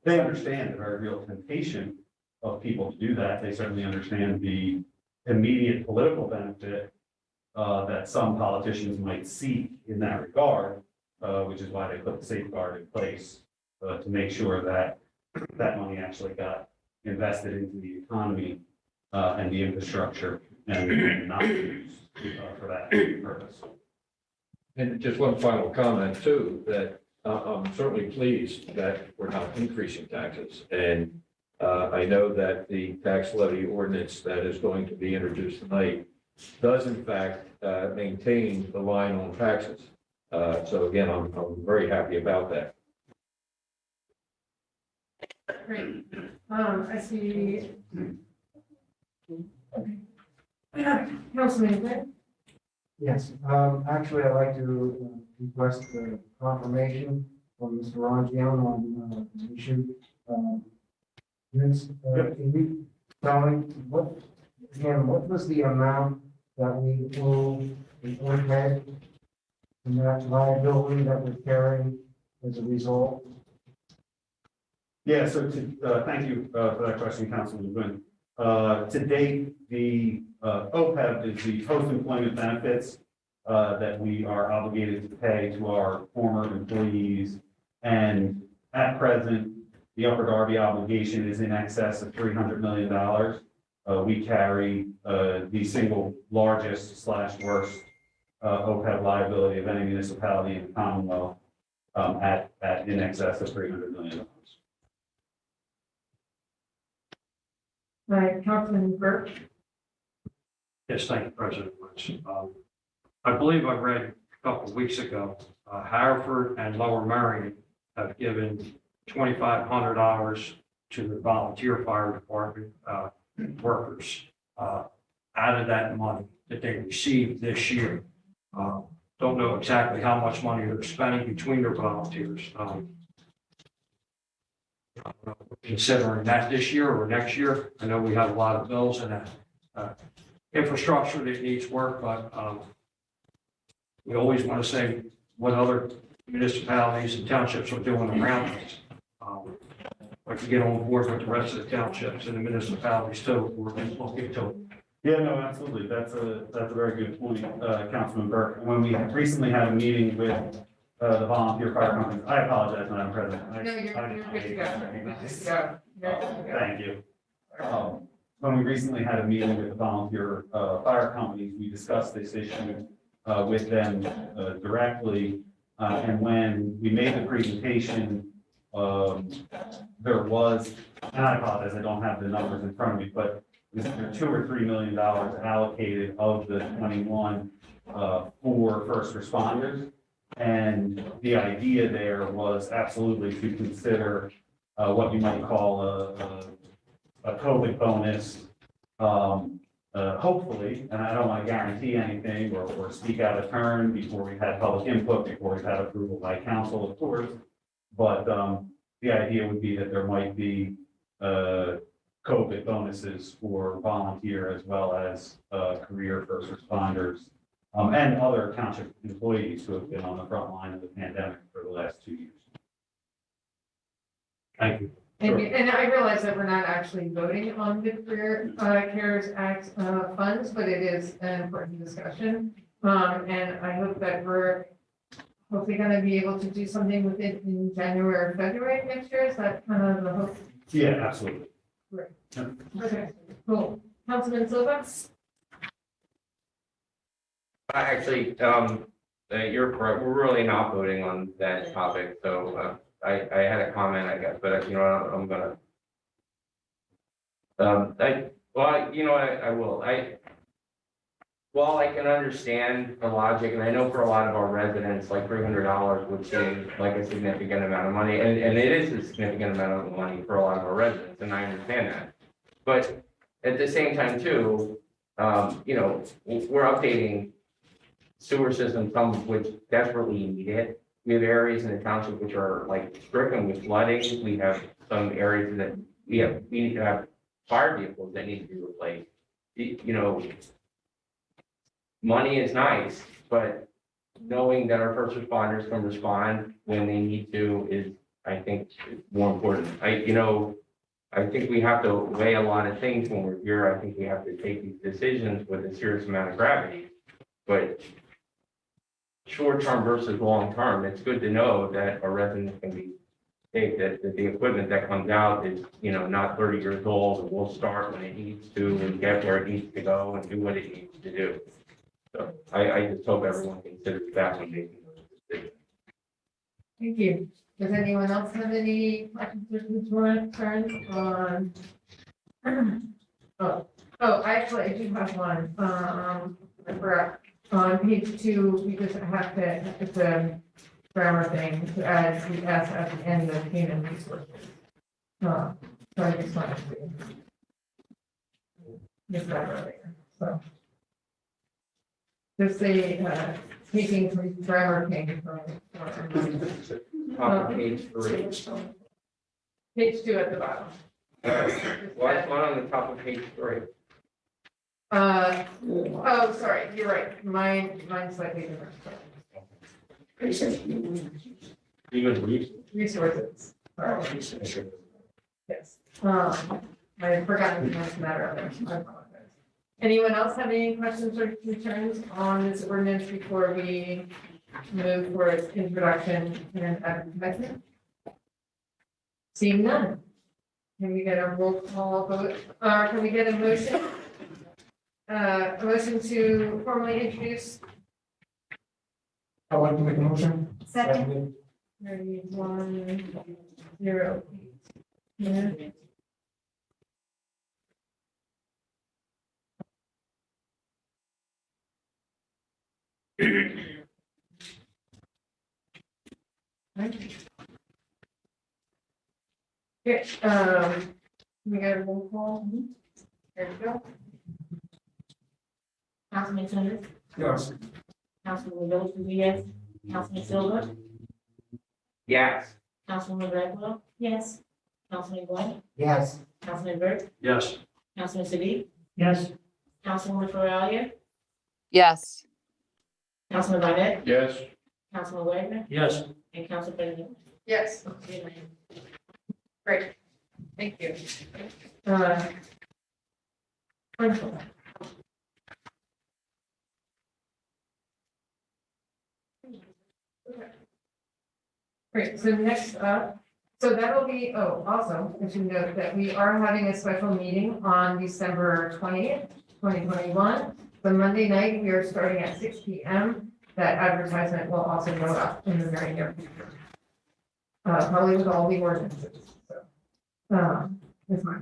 Speaker 9: they understand the very real temptation of people to do that. They certainly understand the immediate political benefit that some politicians might seek in that regard, which is why they put the safeguard in place to make sure that that money actually got invested into the economy and the infrastructure and not used for that purpose.
Speaker 2: And just one final comment too, that I'm certainly pleased that we're not increasing taxes. And I know that the tax levy ordinance that is going to be introduced tonight does in fact maintain the line on taxes. So again, I'm very happy about that.
Speaker 1: Great. I see. Councilman Quinn?
Speaker 12: Yes, actually, I'd like to request confirmation from Mr. Rongione on the issue. Vince, can you tell me what was the amount that we owe the overhead and that liability that we're carrying as a result?
Speaker 9: Yeah, so thank you for that question, Councilman Quinn. To date, the OPEB is the post-employment benefits that we are obligated to pay to our former employees. And at present, the Upper Darby obligation is in excess of $300 million. We carry the single largest / worst OPEB liability of any municipality in the Commonwealth at in excess of $300 million.
Speaker 1: Right, Councilman Burke?
Speaker 13: Yes, thank you, President Wentz. I believe I read a couple of weeks ago, Hereford and Lower Merion have given $2,500 to the volunteer fire department workers out of that money that they received this year. Don't know exactly how much money they're spending between their volunteers. Considering that this year or next year, I know we have a lot of bills and infrastructure that needs work, but we always want to say what other municipalities and townships are doing around us. Like to get on board with the rest of the townships and the municipalities too. We're looking to.
Speaker 9: Yeah, no, absolutely. That's a very good point, Councilman Burke. When we recently had a meeting with the volunteer fire companies. I apologize, Madam President.
Speaker 1: No, you're good to go. You're good to go. You're good to go.
Speaker 9: Thank you. When we recently had a meeting with the volunteer fire companies, we discussed this issue with them directly. And when we made the presentation, there was, and I apologize, I don't have the numbers in front of me, but it was either $2 or $3 million allocated of the 21 for first responders. And the idea there was absolutely to consider what you might call a COVID bonus. Hopefully, and I don't want to guarantee anything or speak out of turn before we've had public input, before we've had approval by council, of course. But the idea would be that there might be COVID bonuses for volunteer as well as career first responders and other township employees who have been on the front line of the pandemic for the last 2 years.
Speaker 13: Thank you.
Speaker 1: And I realize that we're not actually voting on the Career CARES Act funds, but it is an important discussion. And I hope that we're hopefully going to be able to do something with it in January or February next year. Is that kind of the hope?
Speaker 9: Yeah, absolutely.
Speaker 1: Great.
Speaker 9: Yeah.
Speaker 1: Okay, cool. Councilman Silva?
Speaker 14: Actually, you're correct. We're really not voting on that topic, so I had a comment, I guess, but you know, I'm gonna. I will. While I can understand the logic, and I know for a lot of our residents, like $300 would seem like a significant amount of money, and it is a significant amount of money for a lot of our residents, and I understand that. But at the same time, too, we're updating sewer systems, some of which desperately need it. We have areas in the township which are like stricken with flooding. We have some areas that we need to have fire vehicles that need to be replaced. Money is nice, but knowing that our first responders can respond when they need to is, I think, more important. I think we have to weigh a lot of things when we're here. I think we have to take these decisions with a serious amount of gravity. But short-term versus long-term, it's good to know that our residents can be safe, that the equipment that comes out is, not 30 years old, and will start when it needs to and get where it needs to go and do what it needs to do. So I just hope everyone considers that when making those decisions.
Speaker 1: Thank you. Does anyone else have any questions or concerns on? Actually, I do have one. I forgot. On page 2, we just have to, it's a grammar thing to add, we ask at the end of human resources. So I just wanted to get that earlier, so. Just say, taking from grammar thing from.
Speaker 14: Top of page 3.
Speaker 1: Page 2 at the bottom.
Speaker 14: Last one on the top of page 3.
Speaker 1: Sorry, you're right. Mine's slightly different.
Speaker 14: Even
Speaker 1: Resources. Sorry. Yes. I had forgotten to mention that earlier. I apologize. Anyone else have any questions or concerns on this ordinance before we move for its introduction and advertisement? Seeing none. Can we get a roll call vote? Can we get a motion? A motion to formally introduce.
Speaker 12: I'd like to make a motion.
Speaker 5: Second.
Speaker 1: 3108. Yeah. Okay, we got a roll call. There we go.
Speaker 6: Councilman Tunis,
Speaker 12: Yes.
Speaker 6: Councilman Rose Diaz, Councilman Silva,
Speaker 14: yes.
Speaker 6: Councilman Redwell,
Speaker 5: Yes.
Speaker 6: Councilman Glenn,
Speaker 12: Yes.
Speaker 6: Councilman Burke,
Speaker 13: Yes.
Speaker 6: Councilman Siddiq,
Speaker 13: Yes.
Speaker 6: Councilwoman Farrelly,
Speaker 4: Yes.
Speaker 6: Councilman Barnett,
Speaker 2: Yes.
Speaker 6: Councilman Wagner,
Speaker 13: Yes.
Speaker 6: and Council President.
Speaker 1: Yes. Great. Thank you. Wonderful. Great, so next up, so that'll be, oh, also, I should note that we are having a special meeting on December 20th, 2021. The Monday night, we are starting at 6 p.m. That advertisement will also go up in the very near future. Probably with all the ordinances, so, that's my.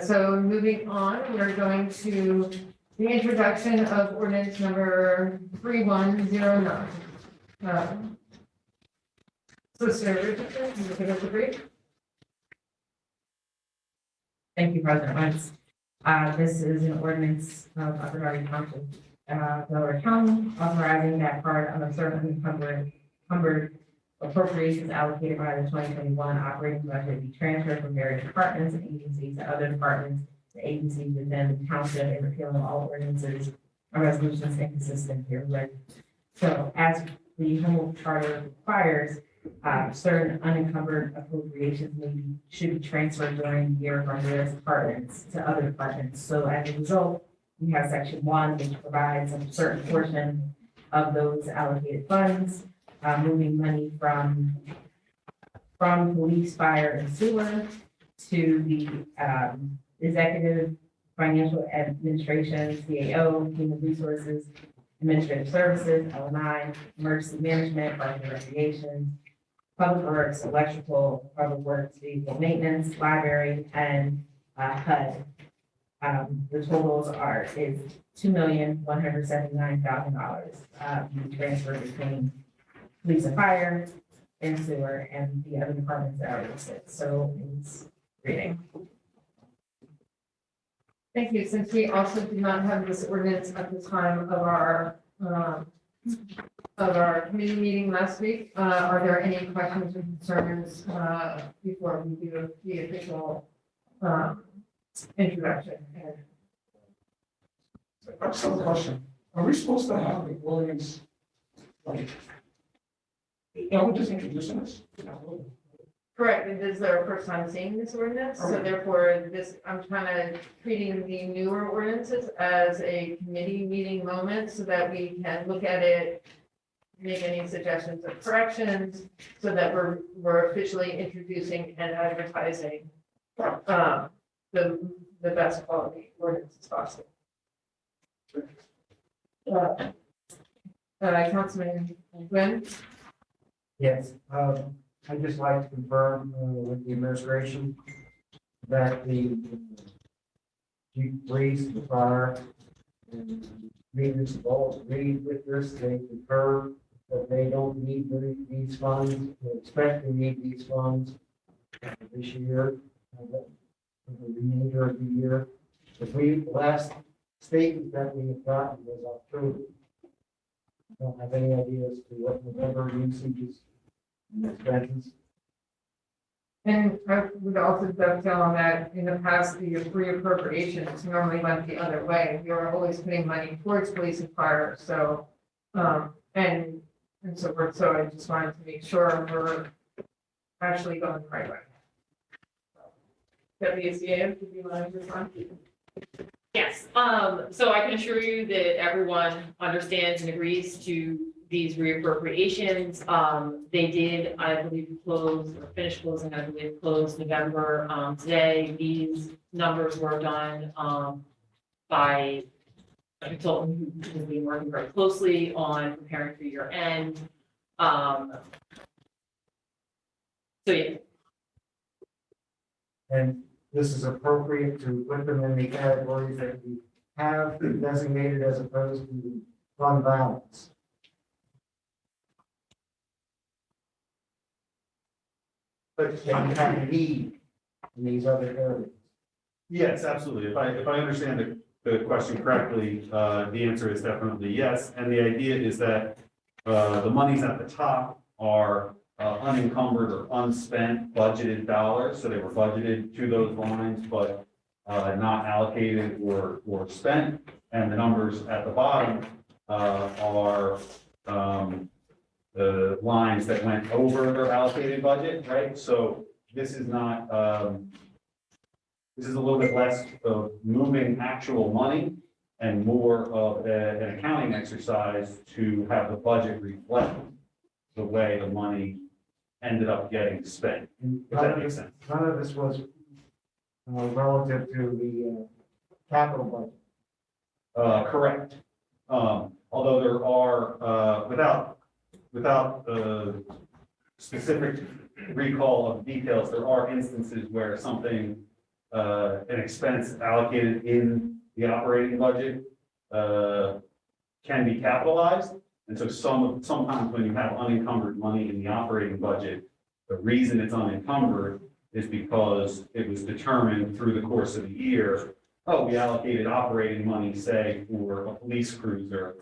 Speaker 1: So moving on, we're going to the introduction of ordinance number 3109. Solicitor Richardson, can you give us a brief?
Speaker 10: Thank you, President Wentz. This is an ordinance of Darby Township, Delaware County, authorizing that part of a certain encumbered appropriations allocated by the 2021 operating budget be transferred from various departments and agencies to other departments, the agencies within the township, and repealing all ordinances or resolutions inconsistent herewith. So as the Humboldt Charter requires, certain unencumbered appropriations should be transferred during the year from various departments to other departments. So as a result, we have section 1, which provides a certain portion of those allocated funds, moving money from police, fire, and sewer to the executive, financial administration, CAO, human resources, administrative services, L&I, emergency management, park and recreation, public works, electrical, public works, vehicle maintenance, library, and HUD. The totals is $2,179,000 transferred between police and fire, and sewer, and the other departments that are listed. So it's reading.
Speaker 1: Thank you. Since we also do not have this ordinance at the time of our committee meeting last week, are there any questions or concerns before we do the official introduction?
Speaker 12: I just have a question. Are we supposed to have the ordinance, like, we're just introducing this?
Speaker 1: Correct, and this is our first time seeing this ordinance, so therefore this, I'm kind of treating the newer ordinances as a committee meeting moment so that we can look at it, make any suggestions or corrections, so that we're officially introducing and advertising the best quality ordinances possible. Councilman Gwynn?
Speaker 12: Yes, I'd just like to confirm with the administration that the chief of police, the fire, and maintenance all agreed with this. They concur that they don't need these funds, they expect to need these funds this year, the remainder of the year. The last statement that we have gotten was October. I don't have any idea as to what November usage is. Expenses.
Speaker 1: And I would also dovetail on that, in the past, the reappropriations normally went the other way. We were always putting money towards police and fire, so, and so forth. So I just wanted to make sure we're actually going the right way. WCA, do you want to respond?
Speaker 11: Yes, so I can assure you that everyone understands and agrees to these reappropriations. They did, I believe, close or finish closing, I believe, closed November. Today, these numbers were done by a consultant who has been working very closely on preparing for year end. So yeah.
Speaker 12: And this is appropriate to put them in the categories that we have designated as opposed to fund balance. But they have a need in these other areas.
Speaker 9: Yes, absolutely. If I understand the question correctly, the answer is definitely yes. And the idea is that the monies at the top are unencumbered or unspent budgeted dollars. So they were budgeted to those lines, but not allocated or spent. And the numbers at the bottom are the lines that went over their allocated budget, right? So this is not, this is a little bit less of moving actual money and more of an accounting exercise to have the budget reflect the way the money ended up getting spent, if
Speaker 12: None
Speaker 9: that
Speaker 12: of
Speaker 9: makes
Speaker 12: this,
Speaker 9: sense.
Speaker 12: none of this was relative to the capital budget.
Speaker 9: Correct. Although there are, without specific recall of details, there are instances where something, an expense allocated in the operating budget, can be capitalized. And so sometimes when you have unencumbered money in the operating budget, the reason it's unencumbered is because it was determined through the course of the year, oh, we allocated operating money, say, for a police cruiser,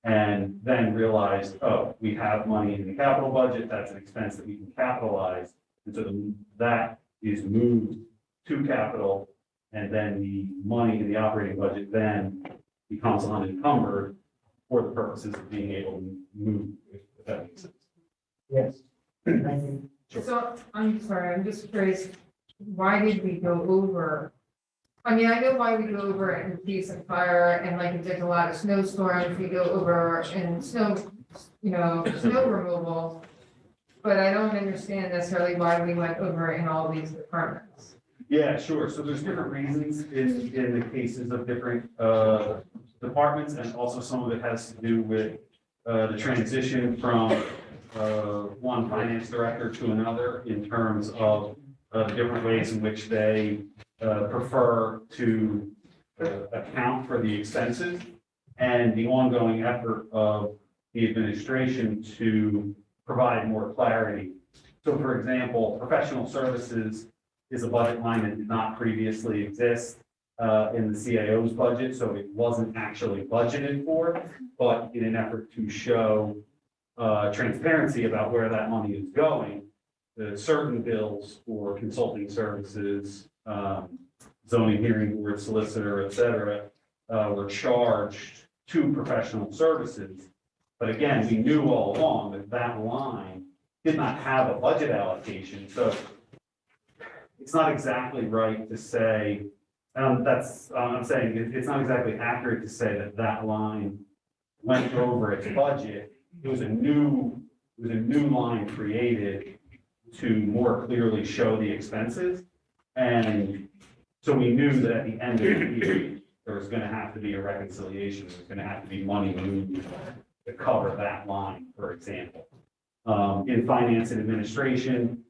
Speaker 9: and then realized, oh, we have money in the capital budget, that's an expense that we can capitalize. And so that is moved to capital, and then the money in the operating budget then becomes unencumbered for the purposes of being able to move, if that makes sense.
Speaker 12: Yes. Thank you.
Speaker 1: So, I'm sorry, I'm just curious, why did we go over? I mean, I know why we go over it in police and fire, and like if there's a lot of snowstorms, we go over in snow, snow removal. But I don't understand necessarily why we went over in all these departments.
Speaker 9: Yeah, sure. So there's different reasons in the cases of different departments, and also some of it has to do with the transition from one finance director to another in terms of the different ways in which they prefer to account for the expenses, and the ongoing effort of the administration to provide more clarity. So for example, professional services is a budget line that did not previously exist in the CAO's budget, so it wasn't actually budgeted for, but in an effort to show transparency about where that money is going, the certain bills for consulting services, zoning hearing board, solicitor, et cetera, were charged to professional services. But again, we knew all along that that line did not have a budget allocation, so it's not exactly right to say, I'm saying it's not exactly accurate to say that that line went over its budget. It was a new line created to more clearly show the expenses. And so we knew that at the end of the year, there was going to have to be a reconciliation. There was going to have to be money moved to cover that line, for example. In finance and administration,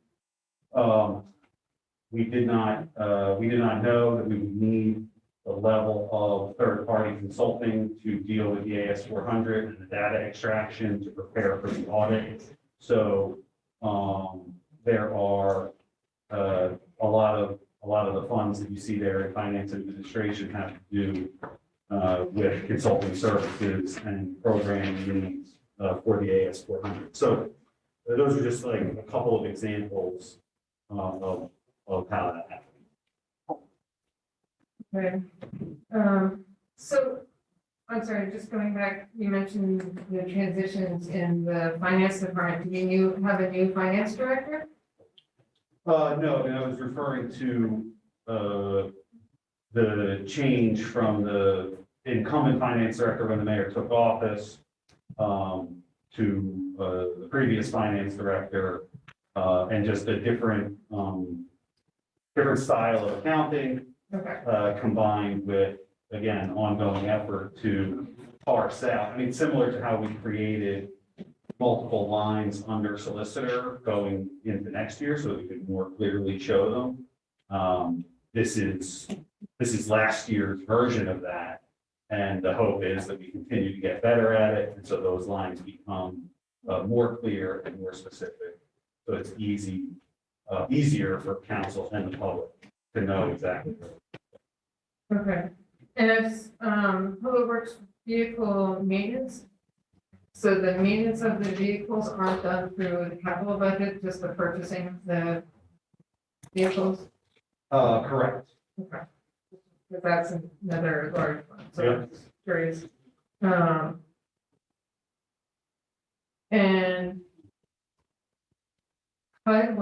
Speaker 9: we did not know that we would need the level of third-party consulting to deal with the AS400 and the data extraction to prepare for the audit. So there are a lot of the funds that you see there in finance and administration have to do with consulting services and programming needs for the AS400. So those are just like a couple of examples of how that happened.
Speaker 1: Okay. So, I'm sorry, just going back, you mentioned the transitions in the finance department. Do you have a new finance director?
Speaker 9: No, I was referring to the change from the incumbent finance director when the mayor took office to the previous finance director and just a different style of accounting.
Speaker 1: Okay.
Speaker 9: Combined with, again, ongoing effort to parse out. I mean, similar to how we created multiple lines under solicitor going into next year so that we could more clearly show them. This is last year's version of that. And the hope is that we continue to get better at it. And so those lines become more clear and more specific. So it's easier for council and the public to know exactly.
Speaker 1: Okay. And it's, Public Works vehicle maintenance. So the maintenance of the vehicles aren't done through the capital budget, just the purchasing of the vehicles?
Speaker 9: Correct.
Speaker 1: Okay. But that's another large one, so
Speaker 9: Yeah.
Speaker 1: I'm just curious. And HUD,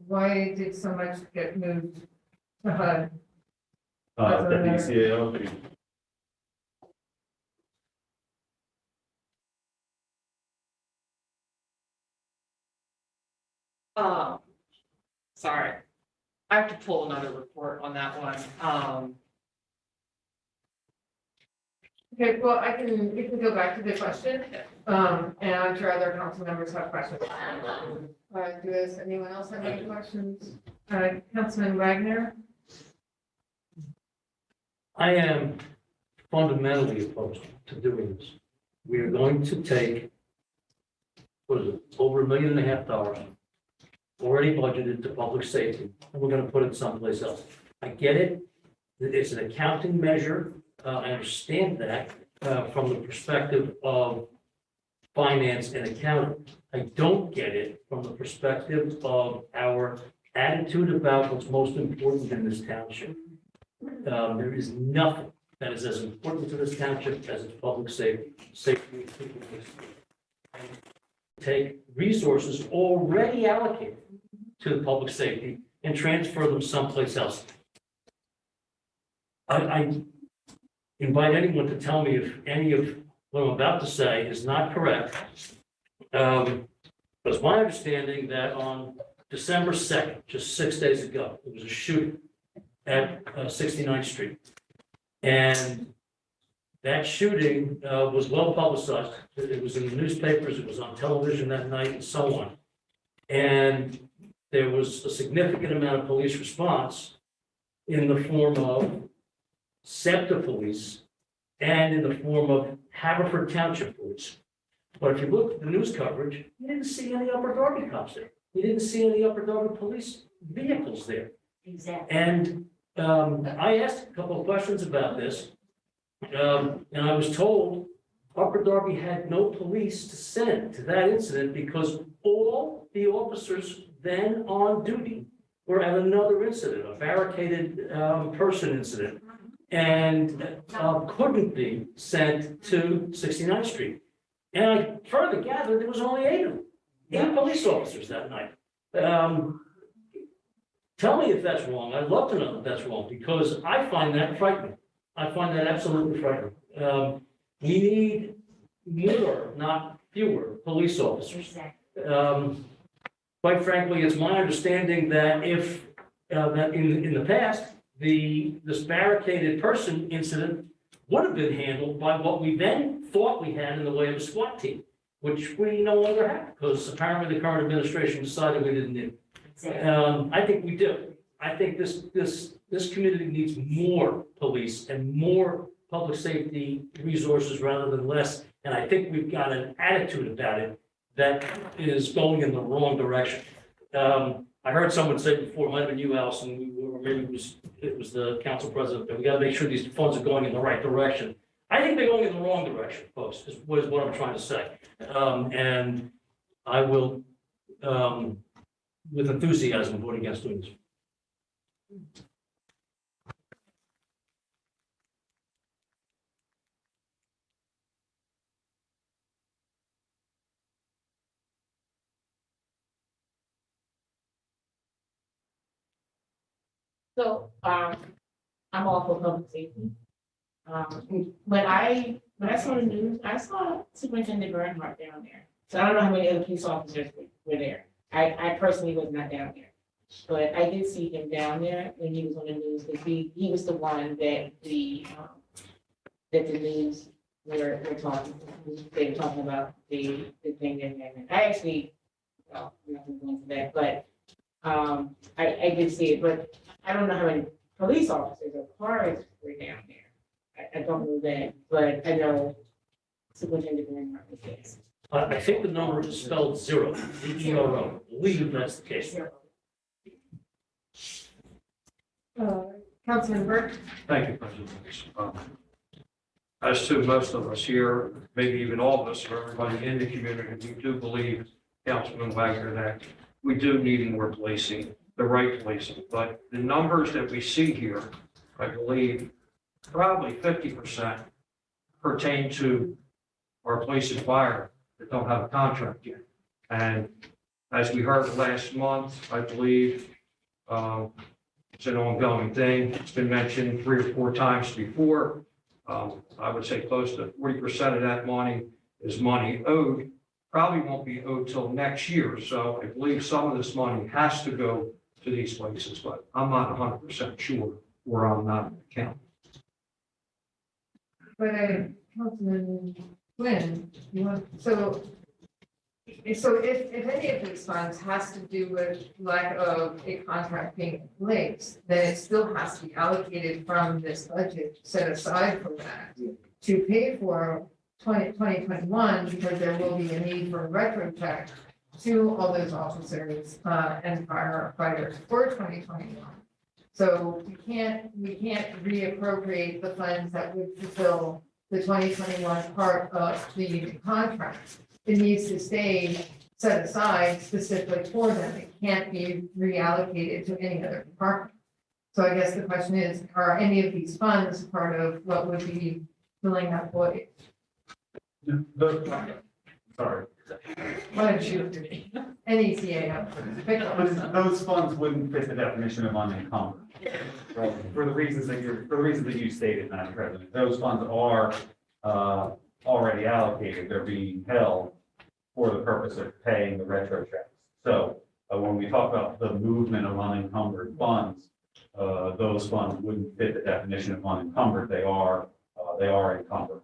Speaker 1: why did so much get moved to HUD?
Speaker 9: Deputy CAO,
Speaker 11: Sorry. I have to pull another report on that one.
Speaker 1: Okay, well, we can go back to the question, and I'm sure other council members have questions. Does anyone else have any questions? Councilman Wagner?
Speaker 3: I am fundamentally opposed to doing this. We are going to take, what is it, over $1.5 million already budgeted to public safety, and we're gonna put it someplace else. I get it. It's an accounting measure. I understand that from the perspective of finance and accounting. I don't get it from the perspective of our attitude about what's most important in this township. There is nothing that is as important to this township as its public safety. Take resources already allocated to the public safety and transfer them someplace else. I invite anyone to tell me if any of what I'm about to say is not correct. But it's my understanding that on December 2nd, just 6 days ago, there was a shooting at 69th Street. And that shooting was well publicized. It was in the newspapers, it was on television that night, and so on. And there was a significant amount of police response in the form of SEPTA police and in the form of Haverford Township police. But if you look at the news coverage, you didn't see any Upper Darby cops there. You didn't see any Upper Darby police vehicles there.
Speaker 5: Exactly.
Speaker 3: And I asked a couple of questions about this. And I was told Upper Darby had no police to send to that incident because all the officers then on duty were at another incident, a barricaded person incident, and couldn't be sent to 69th Street. And I further gathered there was only 8 of them, 8 police officers that night. Tell me if that's wrong. I'd love to know if that's wrong, because I find that frightening. I find that absolutely frightening. We need more, not fewer, police officers. Quite frankly, it's my understanding that if, that in the past, this barricaded person incident would have been handled by what we then thought we had in the way of a SWAT team, which we no longer have, because apparently the current administration decided we didn't need it. I think we do. I think this community needs more police and more public safety resources rather than less. And I think we've got an attitude about it that is going in the wrong direction. I heard someone say before, it might have been you, Allison, or maybe it was the council president, that we gotta make sure these funds are going in the right direction. I think they're going in the wrong direction, folks, is what I'm trying to say. And I will, with enthusiasm, vote against doing this.
Speaker 6: So, I'm all for public safety. When I saw the news, I saw Superintendent Bernhardt down there. So I don't know how many other police officers were there. I personally was not down there. But I did see him down there when he was on the news, because he was the one that the news were talking, they were talking about the thing that happened. I actually, well, I'm not going to go into that, but I did see it, but I don't know how many police officers or cars were down there. I don't know that, but I know Superintendent Bernhardt was there.
Speaker 3: I think the number is spelled 0, Z-E-R-O. I believe that's the case.
Speaker 1: Councilman Burke?
Speaker 13: Thank you, President. As to most of us here, maybe even all of us, or everybody in the community, we do believe, Councilman Wagner, that we do need more policing, the right policing. But the numbers that we see here, I believe, probably 50% pertain to our police and fire that don't have a contract yet. And as we heard last month, I believe it's an ongoing thing. It's been mentioned 3 or 4 times before. I would say close to 40% of that money is money owed probably won't be owed till next year. So I believe some of this money has to go to these places, but I'm not 100% sure where I'm not an account.
Speaker 1: But Councilman Quinn, you want, so if any of these funds has to do with lack of a contract being in place, then it still has to be allocated from this budget set aside for that to pay for 2021, because there will be a need for a retro check to all those officers and firefighters for 2021. So we can't reappropriate the funds that would fulfill the 2021 part of the union contract. It needs to stay set aside specifically for them. It can't be reallocated to any other department. So I guess the question is, are any of these funds part of what would be filling that void?
Speaker 9: Sorry.
Speaker 1: Why don't you, NECA, pick up.
Speaker 9: Those funds wouldn't fit the definition of unencumbered. Right, for the reasons that you stated, Madam President, those funds are already allocated. They're being held for the purpose of paying the retro checks. So when we talk about the movement of unencumbered funds, those funds wouldn't fit the definition of unencumbered. They are encumbered.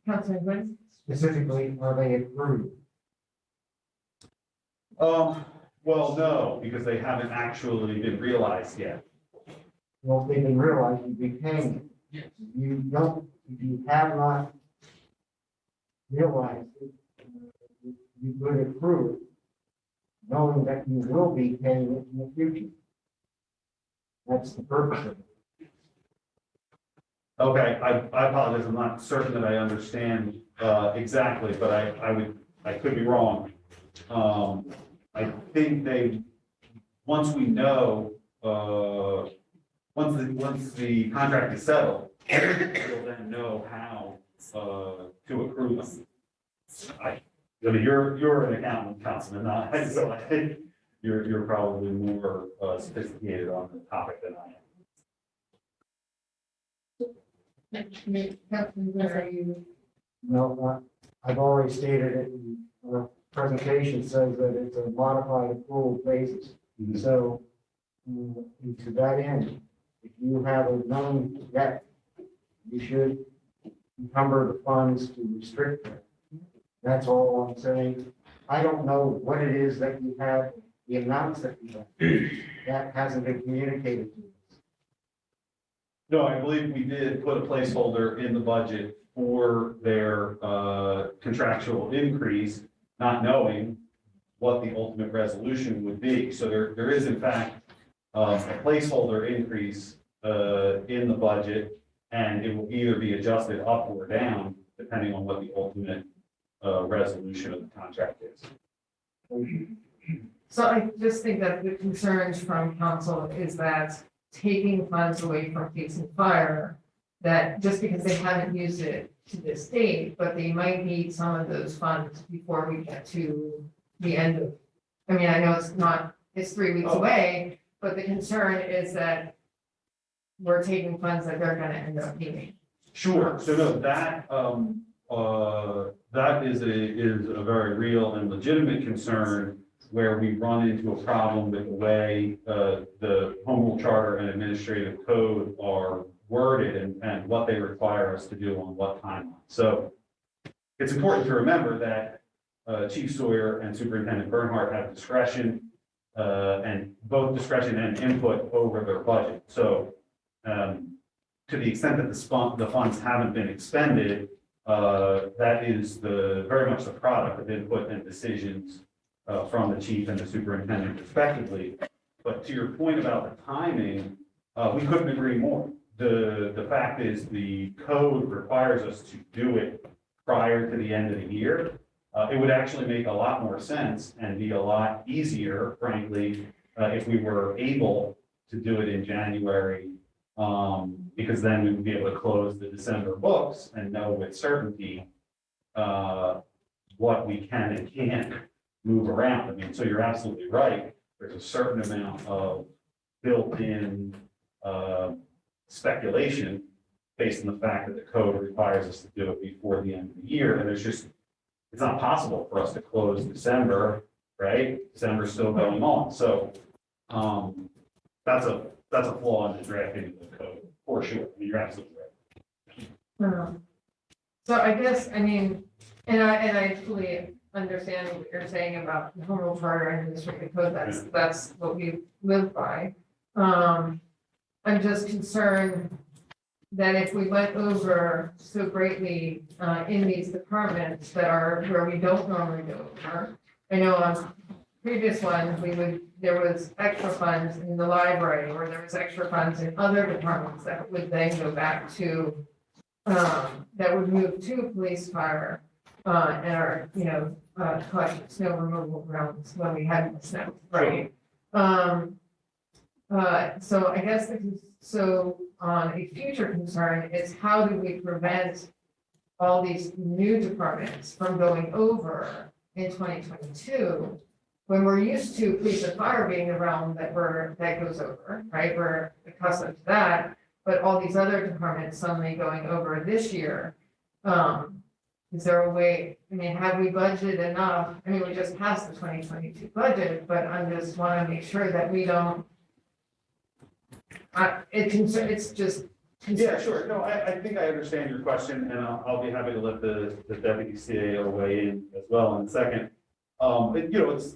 Speaker 1: Councilman Quinn?
Speaker 12: Specifically, are they accrued?
Speaker 9: Well, no, because they haven't actually been realized yet.
Speaker 12: Well, if they've been realized, you'd be paying it. You don't, if you have not realized it, you would accrue it, knowing that you will be paying it in the future. That's the purpose of it.
Speaker 9: Okay, I apologize. I'm not certain that I understand exactly, but I could be wrong. I think once we know, once the contract is settled, we'll then know how to accrue them. I mean, you're an accountant, Councilman, not, so I think you're probably more sophisticated on the topic than I am.
Speaker 1: Councilman, are you?
Speaker 12: No, I've already stated it, the presentation says that it's a modified accrual basis. So, to that end, if you have a known debt, you should encumber the funds to restrict that. That's all I'm saying. I don't know what it is that you have, the amounts that you have. That hasn't been communicated to us.
Speaker 9: No, I believe we did put a placeholder in the budget for their contractual increase, not knowing what the ultimate resolution would be. So there is in fact a placeholder increase in the budget, and it will either be adjusted up or down depending on what the ultimate resolution of the contract is.
Speaker 1: So I just think that the concerns from council is that taking funds away from police and fire, that just because they haven't used it to this date, but they might need some of those funds before we get to the end of, I mean, I know it's 3 weeks away, but the concern is that we're taking funds that they're gonna end up needing.
Speaker 9: Sure. So no, that is a very real and legitimate concern where we run into a problem with the way the home rule charter and administrative code are worded and what they require us to do on what timeline. So it's important to remember that Chief Sawyer and Superintendent Bernhardt have discretion and both discretion and input over their budget. So to the extent that the funds haven't been expended, that is very much the product of input and decisions from the chief and the superintendent respectively. But to your point about the timing, we couldn't agree more. The fact is the code requires us to do it prior to the end of the year. It would actually make a lot more sense and be a lot easier, frankly, if we were able to do it in January, because then we would be able to close the December books and know with certainty what we can and can't move around. I mean, so you're absolutely right. There's a certain amount of built-in speculation based on the fact that the code requires us to do it before the end of the year, and it's not possible for us to close December, right? December's still going on, so, that's a flaw in the drafting of the code, for sure. I mean, you're absolutely right.
Speaker 1: So I guess, I mean, and I fully understand what you're saying about the home rule charter and the district code, that's what we live by. I'm just concerned that if we went over so greatly, in these departments that are where we don't normally go over. I know on previous ones, there was extra funds in the library, or there was extra funds in other departments that would then go back to, that would move to police, fire, and our, collect snow removal grounds when we had the snow, right? So I guess, a future concern is how do we prevent all these new departments from going over in 2022? When we're used to police and fire being the realm that goes over, right? We're accustomed to that, but all these other departments suddenly going over this year. Is there a way, I mean, have we budgeted enough? I mean, we just passed the 2022 budget, but I just want to make sure that we don't. It's just.
Speaker 9: Yeah, sure. No, I think I understand your question, and I'll be happy to let the deputy CAO weigh in as well in a second. But,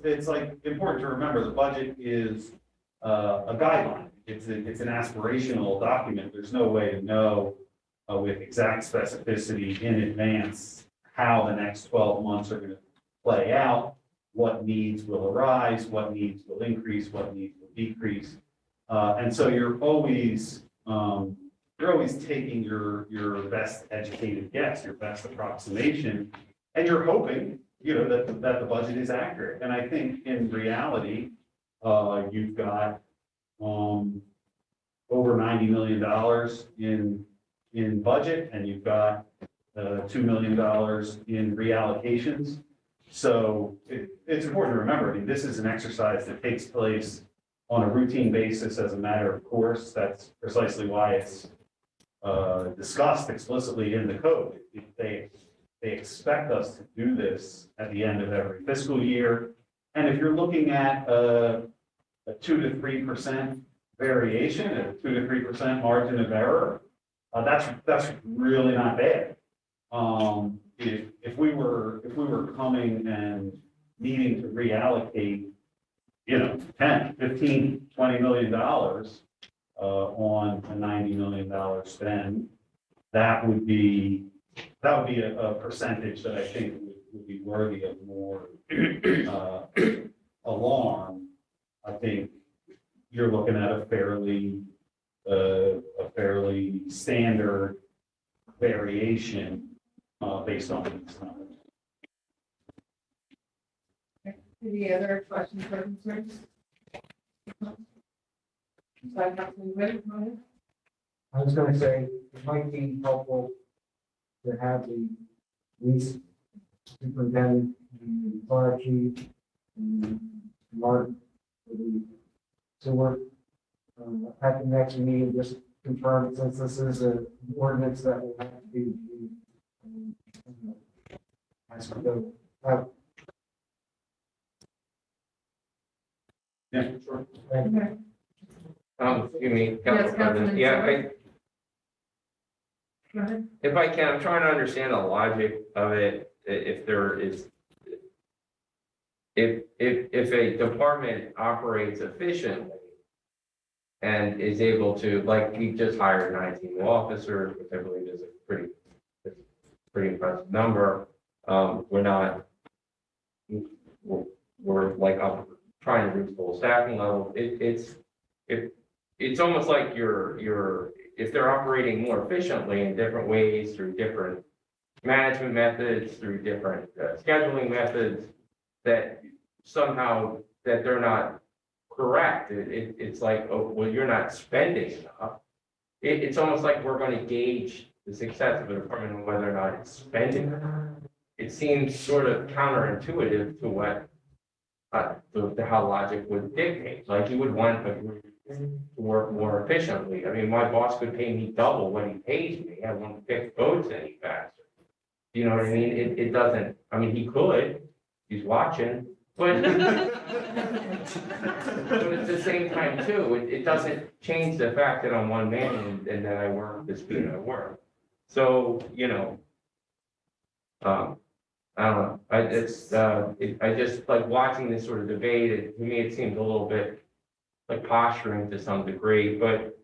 Speaker 9: it's like important to remember the budget is a guideline. It's an aspirational document. There's no way to know with exact specificity in advance how the next 12 months are going to play out, what needs will arise, what needs will increase, what needs will decrease. And so you're always taking your best educated guess, your best approximation, and you're hoping, that the budget is accurate. And I think in reality, you've got over $90 million in budget, and you've got $2 million in reallocations. So it's important to remember, I mean, this is an exercise that takes place on a routine basis as a matter of course. That's precisely why it's discussed explicitly in the code. They expect us to do this at the end of every fiscal year. And if you're looking at a 2 to 3% variation, a 2 to 3% margin of error, that's really not bad. If we were coming and needing to reallocate, 10, 15, $20 million on a $90 million spend, that would be a percentage that I think would be worthy of more alarm. I think you're looking at a fairly standard variation based on these numbers.
Speaker 1: Any other questions or concerns?
Speaker 12: I was gonna say, it might be helpful to have the police superintendent, the fire chief, and Mark, the sewer, at the next meeting, just confirm, since this is an ordinance that will have to be as we go.
Speaker 9: Yeah, sure.
Speaker 14: Excuse me,
Speaker 1: Yes,
Speaker 14: Council President.
Speaker 1: Councilman
Speaker 14: Yeah,
Speaker 1: Sawyer. Go ahead.
Speaker 14: if I can, I'm trying to understand the logic of it, if there is, if a department operates efficiently and is able to, like, we just hired 19 new officers, which I believe is a pretty impressive number. We're like up, trying to reach full staffing level. It's almost like if they're operating more efficiently in different ways through different management methods, through different scheduling methods, that somehow that they're not correct. It's like, oh, well, you're not spending enough. It's almost like we're going to gauge the success of a department on whether or not it's spending enough. It seems sort of counterintuitive to what how logic would dictate. Like you would want, to work more efficiently. I mean, my boss could pay me double what he pays me. I won't fix boats any faster. You know what I mean? It doesn't, I mean, he could, he's watching, but but at the same time too, it doesn't change the fact that I'm one man and that I work the speed I work. So, you know, I don't know, I just like watching this sort of debate, to me, it seems a little bit like posturing to some degree, but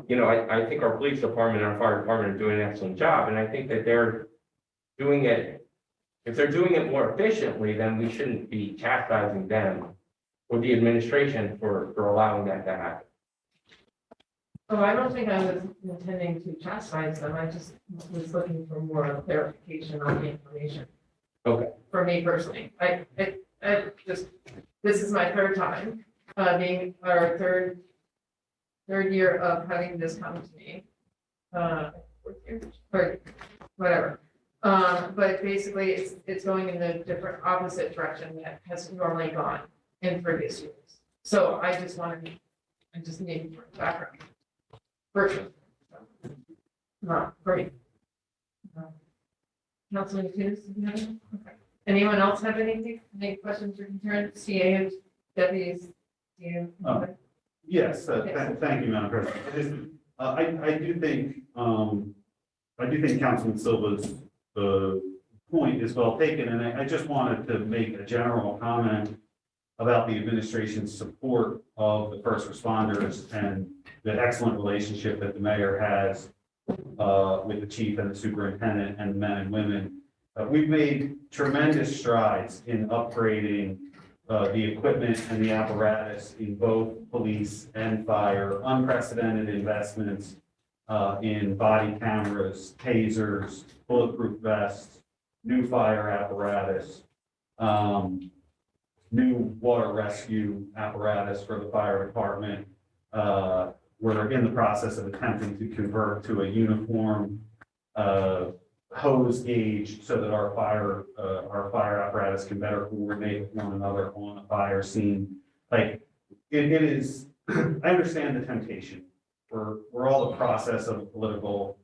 Speaker 14: you know, I think our police department and our fire department are doing an excellent job, and I think that they're doing it, if they're doing it more efficiently, then we shouldn't be chastising them or the administration for allowing that to happen.
Speaker 1: Oh, I don't think I was intending to chastise them. I just was looking for more clarification on the information.
Speaker 14: Okay.
Speaker 1: For me personally, I just, this is my third time, being our third year of having this come to me. Fourth year, or whatever. But basically it's going in the different opposite direction that has normally gone in previous years. So I just need more background. Virtual. Not for me. Councilman Hughes, okay. Anyone else have anything, any questions or concerns? CAs, deputies?
Speaker 9: Yes, thank you, Madam President. I do think Councilman Silva's point is well taken, and I just wanted to make a general comment about the administration's support of the first responders and the excellent relationship that the mayor has with the chief and the superintendent and the men and women. We've made tremendous strides in upgrading the equipment and the apparatus in both police and fire, unprecedented investments in body cameras, tasers, bulletproof vests, new fire apparatus, new water rescue apparatus for the fire department. We're in the process of attempting to convert to a uniform hose gauge so that our fire apparatus can better coordinate with one another on a fire scene. Like it is, I understand the temptation. We're all the process of a political,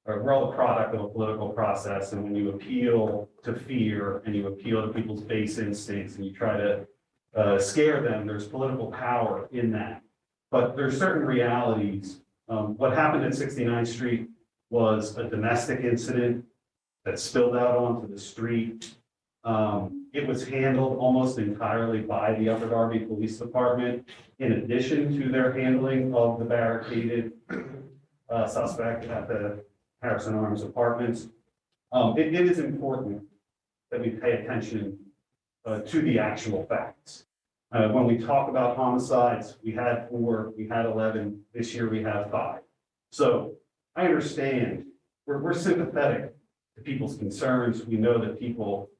Speaker 9: or we're all the product of a political process. And when you appeal to fear and you appeal to people's base instincts and you try to scare them, there's political power in that. But there's certain realities. What happened at 69th Street was a domestic incident that spilled out onto the street. It was handled almost entirely by the Upper Darby Police Department, in addition to their handling of the barricaded suspect at the Harrison Arms Apartments. It is important that we pay attention to the actual facts. When we talk about homicides, we had 4, we had 11, this year we have 5. So I understand, we're sympathetic to people's concerns. We know that people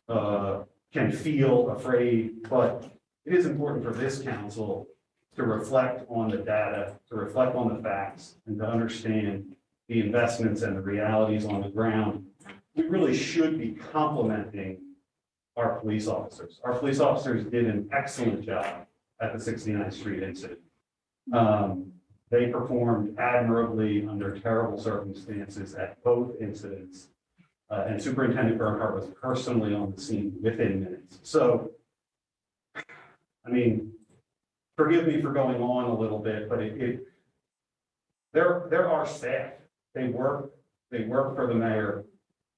Speaker 9: can feel afraid, but it is important for this council to reflect on the data, to reflect on the facts, and to understand the investments and the realities on the ground. We really should be complimenting our police officers. Our police officers did an excellent job at the 69th Street incident. They performed admirably under terrible circumstances at both incidents. And Superintendent Bernhardt was personally on the scene within minutes. So, I mean, forgive me for going on a little bit, but there are staff. They work for the mayor.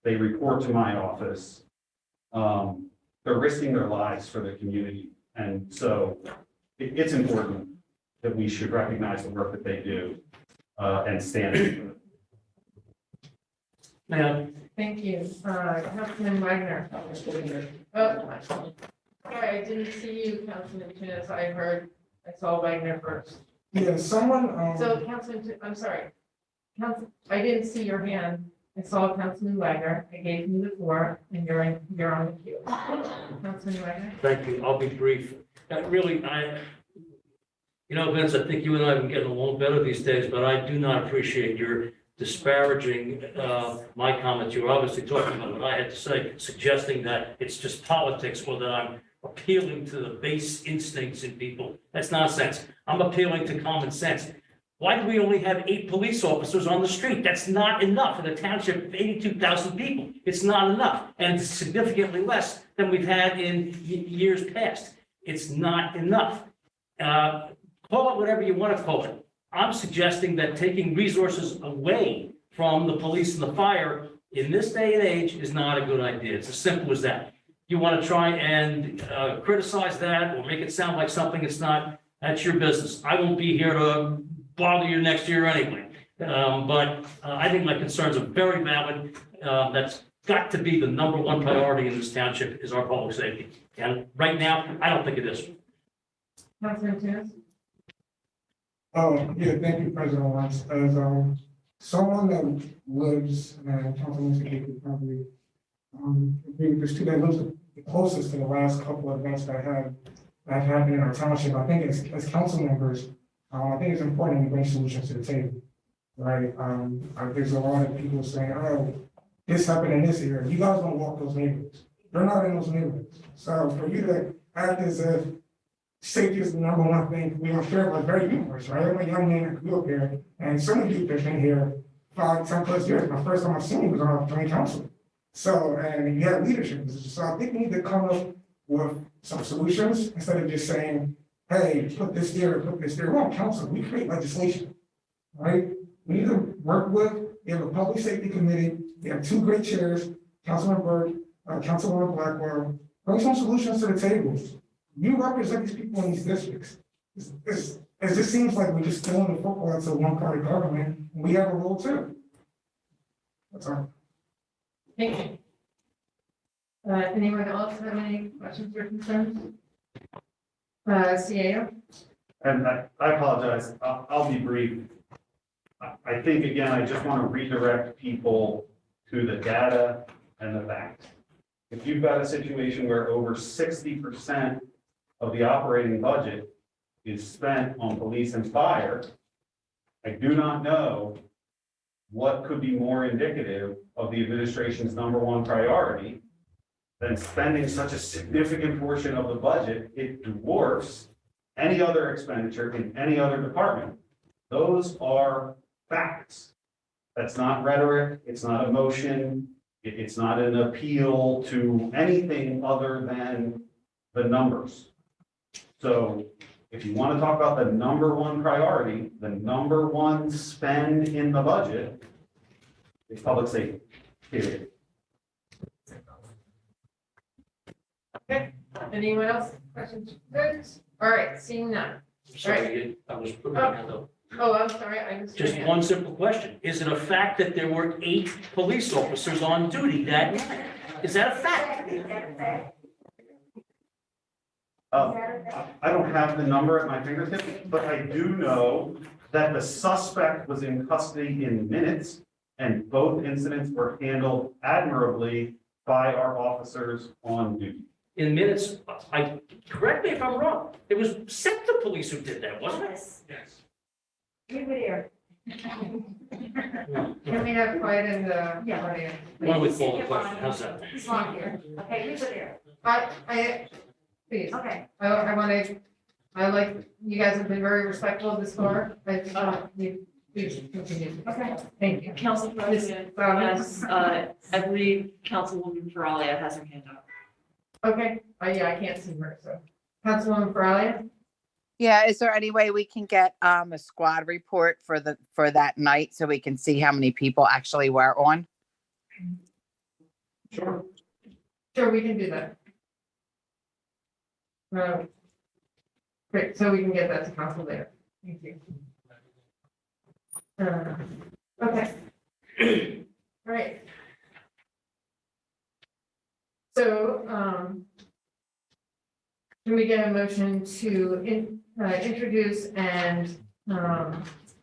Speaker 9: They report to my office. They're risking their lives for the community. And so it's important that we should recognize the work that they do and stand for it.
Speaker 3: Ma'am.
Speaker 1: Thank you. Councilman Wagner. Oh, sorry, I didn't see you, Councilman Tunis. I saw Wagner first.
Speaker 12: Yeah, someone,
Speaker 1: So Councilman, I'm sorry. I didn't see your hand. I saw Councilman Wagner. I gave you the floor and you're on the queue. Councilman Wagner.
Speaker 3: Thank you. I'll be brief. Really, you know, Vince, I think you and I have been getting along better these days, but I do not appreciate your disparaging my comments. You were obviously talking about what I had to say, suggesting that it's just politics or that I'm appealing to the base instincts in people. That's nonsense. I'm appealing to common sense. Why do we only have 8 police officers on the street? That's not enough in a township of 82,000 people. It's not enough, and it's significantly less than we've had in years past. It's not enough. Call it whatever you want to call it. I'm suggesting that taking resources away from the police and the fire in this day and age is not a good idea. It's as simple as that. You want to try and criticize that or make it sound like something it's not, that's your business. I won't be here to bother you next year anyway. But I think my concerns are very valid. That's got to be the number one priority in this township is our public safety. And right now, I don't think it is.
Speaker 1: Councilman Tunis?
Speaker 12: Yeah, thank you, President Lance. As, someone that lives, and Councilman Secretary probably, there's two that lives the closest to the last couple of events that have happened in our township. I think as council members, I think it's important to bring solutions to the table, right? There's a lot of people saying, oh, this happened in this area. You guys don't walk those neighborhoods. They're not in those neighborhoods. So for you to act as if safety is the number one thing, we don't share about very humorous, right? I'm a young man that grew up here, and some of you have been here 5, 10 plus years. My first time I seen you was on county council. So, and you have leadership positions. So I think we need to come up with some solutions instead of just saying, hey, put this there, put this there. We're on council, we create legislation, right? We need to work with, we have a public safety committee, we have 2 great chairs, Councilman Byrd, Councilwoman Blackwell. Bring some solutions to the table. You represent these people in these districts. It just seems like we're just throwing the football into one party government, and we have a role too. That's all.
Speaker 1: Thank you. Anyone else have any questions or concerns? CAO?
Speaker 9: And I apologize, I'll be brief. I think, again, I just want to redirect people to the data and the facts. If you've got a situation where over 60% of the operating budget is spent on police and fire, I do not know what could be more indicative of the administration's number one priority than spending such a significant portion of the budget. It dwarfs any other expenditure in any other department. Those are facts. That's not rhetoric. It's not emotion. It's not an appeal to anything other than the numbers. So if you want to talk about the number one priority, the number one spend in the budget is public safety, period.
Speaker 1: Okay, anyone else? Questions? Good. All right, seeing none.
Speaker 3: Sorry, I was putting my hand up.
Speaker 1: Oh, I'm sorry, I was.
Speaker 3: Just one simple question. Is it a fact that there were 8 police officers on duty that night? Is that a fact?
Speaker 9: I don't have the number at my fingertips, but I do know that the suspect was in custody in minutes, and both incidents were handled admirably by our officers on duty.
Speaker 3: In minutes, correct me if I'm wrong, it was SEPTA police who did that, wasn't it?
Speaker 5: Yes. We were there.
Speaker 1: Can we have quiet in the audience?
Speaker 3: Why don't we call the question? How's that?
Speaker 5: He's not here. Okay, we were there.
Speaker 1: Please.
Speaker 5: Okay.
Speaker 1: I want to, I like, you guys have been very respectful of this floor. I just want you, please continue.
Speaker 5: Okay.
Speaker 1: Thank you.
Speaker 15: Council President, yes, I believe Councilwoman Feralia has her hand up.
Speaker 1: Okay, yeah, I can't see her, so. Councilwoman Feralia?
Speaker 4: Yeah, is there any way we can get a squad report for that night so we can see how many people actually were on?
Speaker 1: Sure. Sure, we can do that. Great, so we can get that to council later. Thank you. Okay. All right. So, can we get a motion to introduce and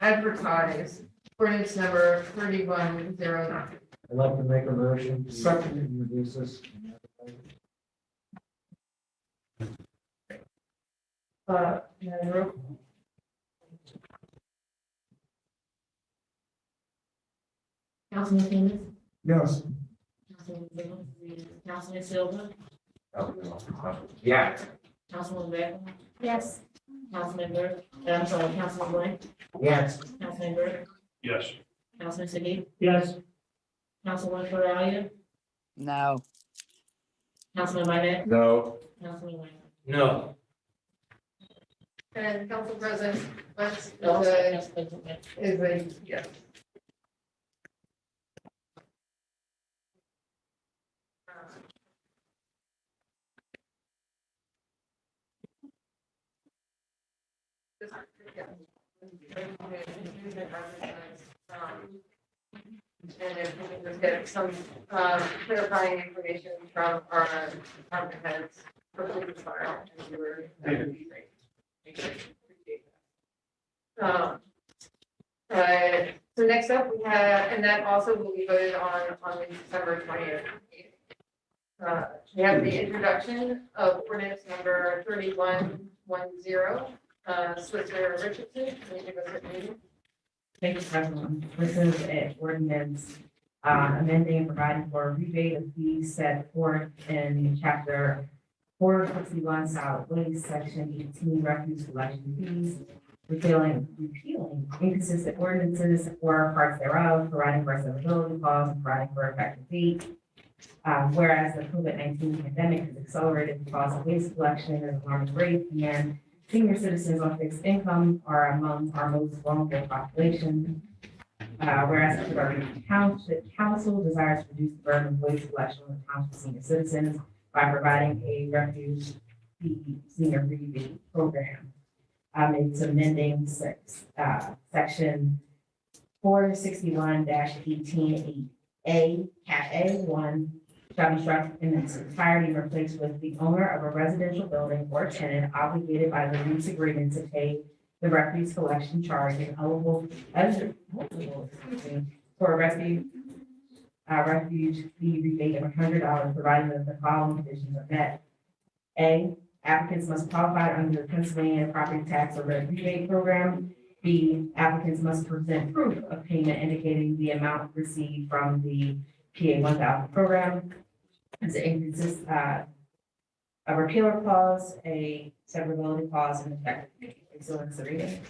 Speaker 1: advertise ordinance number 3109?
Speaker 12: I'd like to make a motion to introduce this.
Speaker 1: Roll call.
Speaker 6: Councilman Keenan,
Speaker 12: Yes.
Speaker 6: Councilman Silva,
Speaker 14: Yeah.
Speaker 6: Councilman Ray,
Speaker 5: Yes.
Speaker 6: Councilman Burke, I'm sorry, Councilman Glenn,
Speaker 12: Yes.
Speaker 6: Councilman Burke,
Speaker 13: Yes.
Speaker 6: Councilman Sidney,
Speaker 8: Yes.
Speaker 6: Councilman Corral,
Speaker 4: No.
Speaker 6: Councilman Barnett,
Speaker 14: No.
Speaker 6: Councilman Wayne.
Speaker 3: No.
Speaker 1: And Council President, Wentz
Speaker 6: Councilman
Speaker 1: is a yes. And if we can just get some clarifying information from our department heads for Publix Forum, and we were, that would be great. Appreciate that. So next up, we have, and that also will be voted on the December 20th. We have the introduction of ordinance number 3110, Switzer Richardson. Can you give us a reading?
Speaker 10: Thank you, President. This is an ordinance amending and providing for a rebate of fees set forth in chapter 461 solid waste, section 18 refuse collection fees, repealing inconsistent ordinances or parts thereof, providing for severability clause, and providing for effective date. Whereas the COVID-19 pandemic has accelerated the cost of waste collection at an alarming rate, and senior citizens on fixed income are among our most vulnerable population. Whereas the Darby Township Council desires to reduce the burden of waste collection on the township senior citizens by providing a refuge fee senior rebate program. It's amending section 461-18A, Cat A1, shall be struck in its entirety and replaced with the owner of a residential building or tenant obligated by the lease agreement to pay the refuse collection charge and eligible for a refuge fee rebate of $100, providing that the following conditions are met. A, applicants must qualify under the Pennsylvania Property Tax or Rebate Program. B, applicants must present proof of payment indicating the amount received from the PA 1000 program. It's a repealer clause, a severability clause, and effective date. So it's a reading.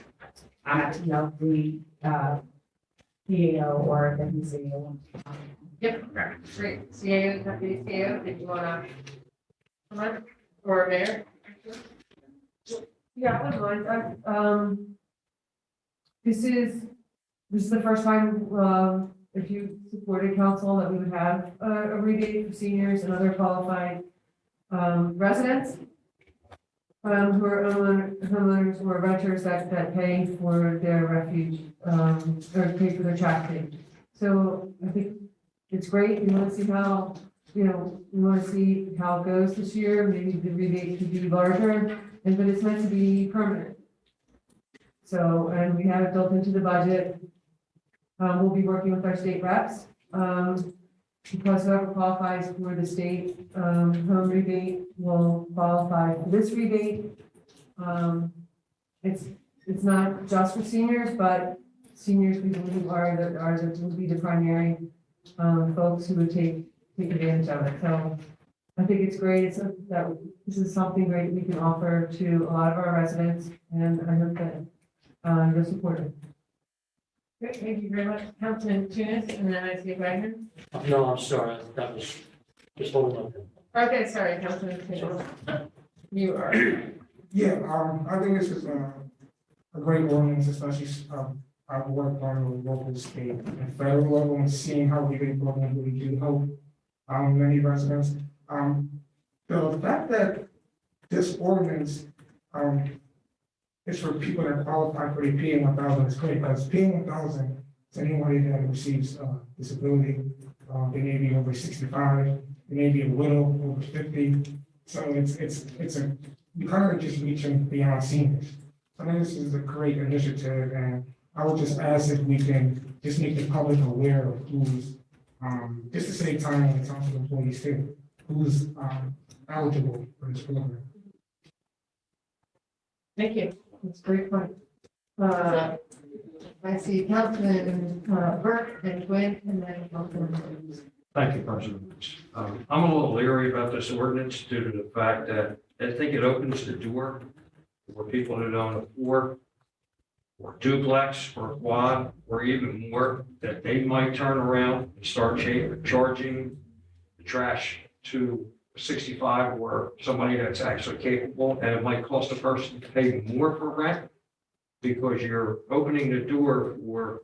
Speaker 10: I'm actually know if the PAO or WCAO.
Speaker 1: Yep, great. CAO, deputy CAO, did you wanna come on? Or mayor?
Speaker 16: Yeah, I would mind. This is the first time, if you supported council, that we would have a rebate for seniors and other qualified residents who are homeowners or renters that pay for their refuge or pay for their trash fee. So I think it's great. We want to see how, we want to see how it goes this year. Maybe the rebate could be larger, but it's meant to be permanent. So, and we have it built into the budget. We'll be working with our state reps. Because whoever qualifies for the state home rebate will qualify for this rebate. It's not just for seniors, but seniors we believe would be the primary folks who would take advantage of it. So I think it's great. This is something great we can offer to a lot of our residents, and I hope that you'll support it.
Speaker 1: Great, thank you very much, Councilman Tunis, and then I see Wagner.
Speaker 3: No, I'm sorry, that was just holding up.
Speaker 1: Okay, sorry, Councilman Tunis. You are.
Speaker 12: Yeah, I think this is a great ordinance, especially, I've worked on the local, state, and federal level, and seeing how we can really do help, many residents. The fact that this ordinance, is for people that qualify for the PA 1000 is great, because PA 1000 is anybody that receives, disability, they may be over 65, they may be a widow over 50, so it's you kind of just reaching beyond seniors. I think this is a great initiative, and I would just ask if we can just make the public aware of who's, just to save time on the township employees too, who's, eligible for this program.
Speaker 1: Thank you. That's a great point. I see Councilman Burke and Quinn, and then Councilman Williams.
Speaker 13: Thank you, President. I'm a little leery about this ordinance due to the fact that I think it opens the door for people that own a four or duplex or quad or even more, that they might turn around and start charging the trash to 65 or somebody that's actually capable, and it might cost a person to pay more for rent because you're opening the door for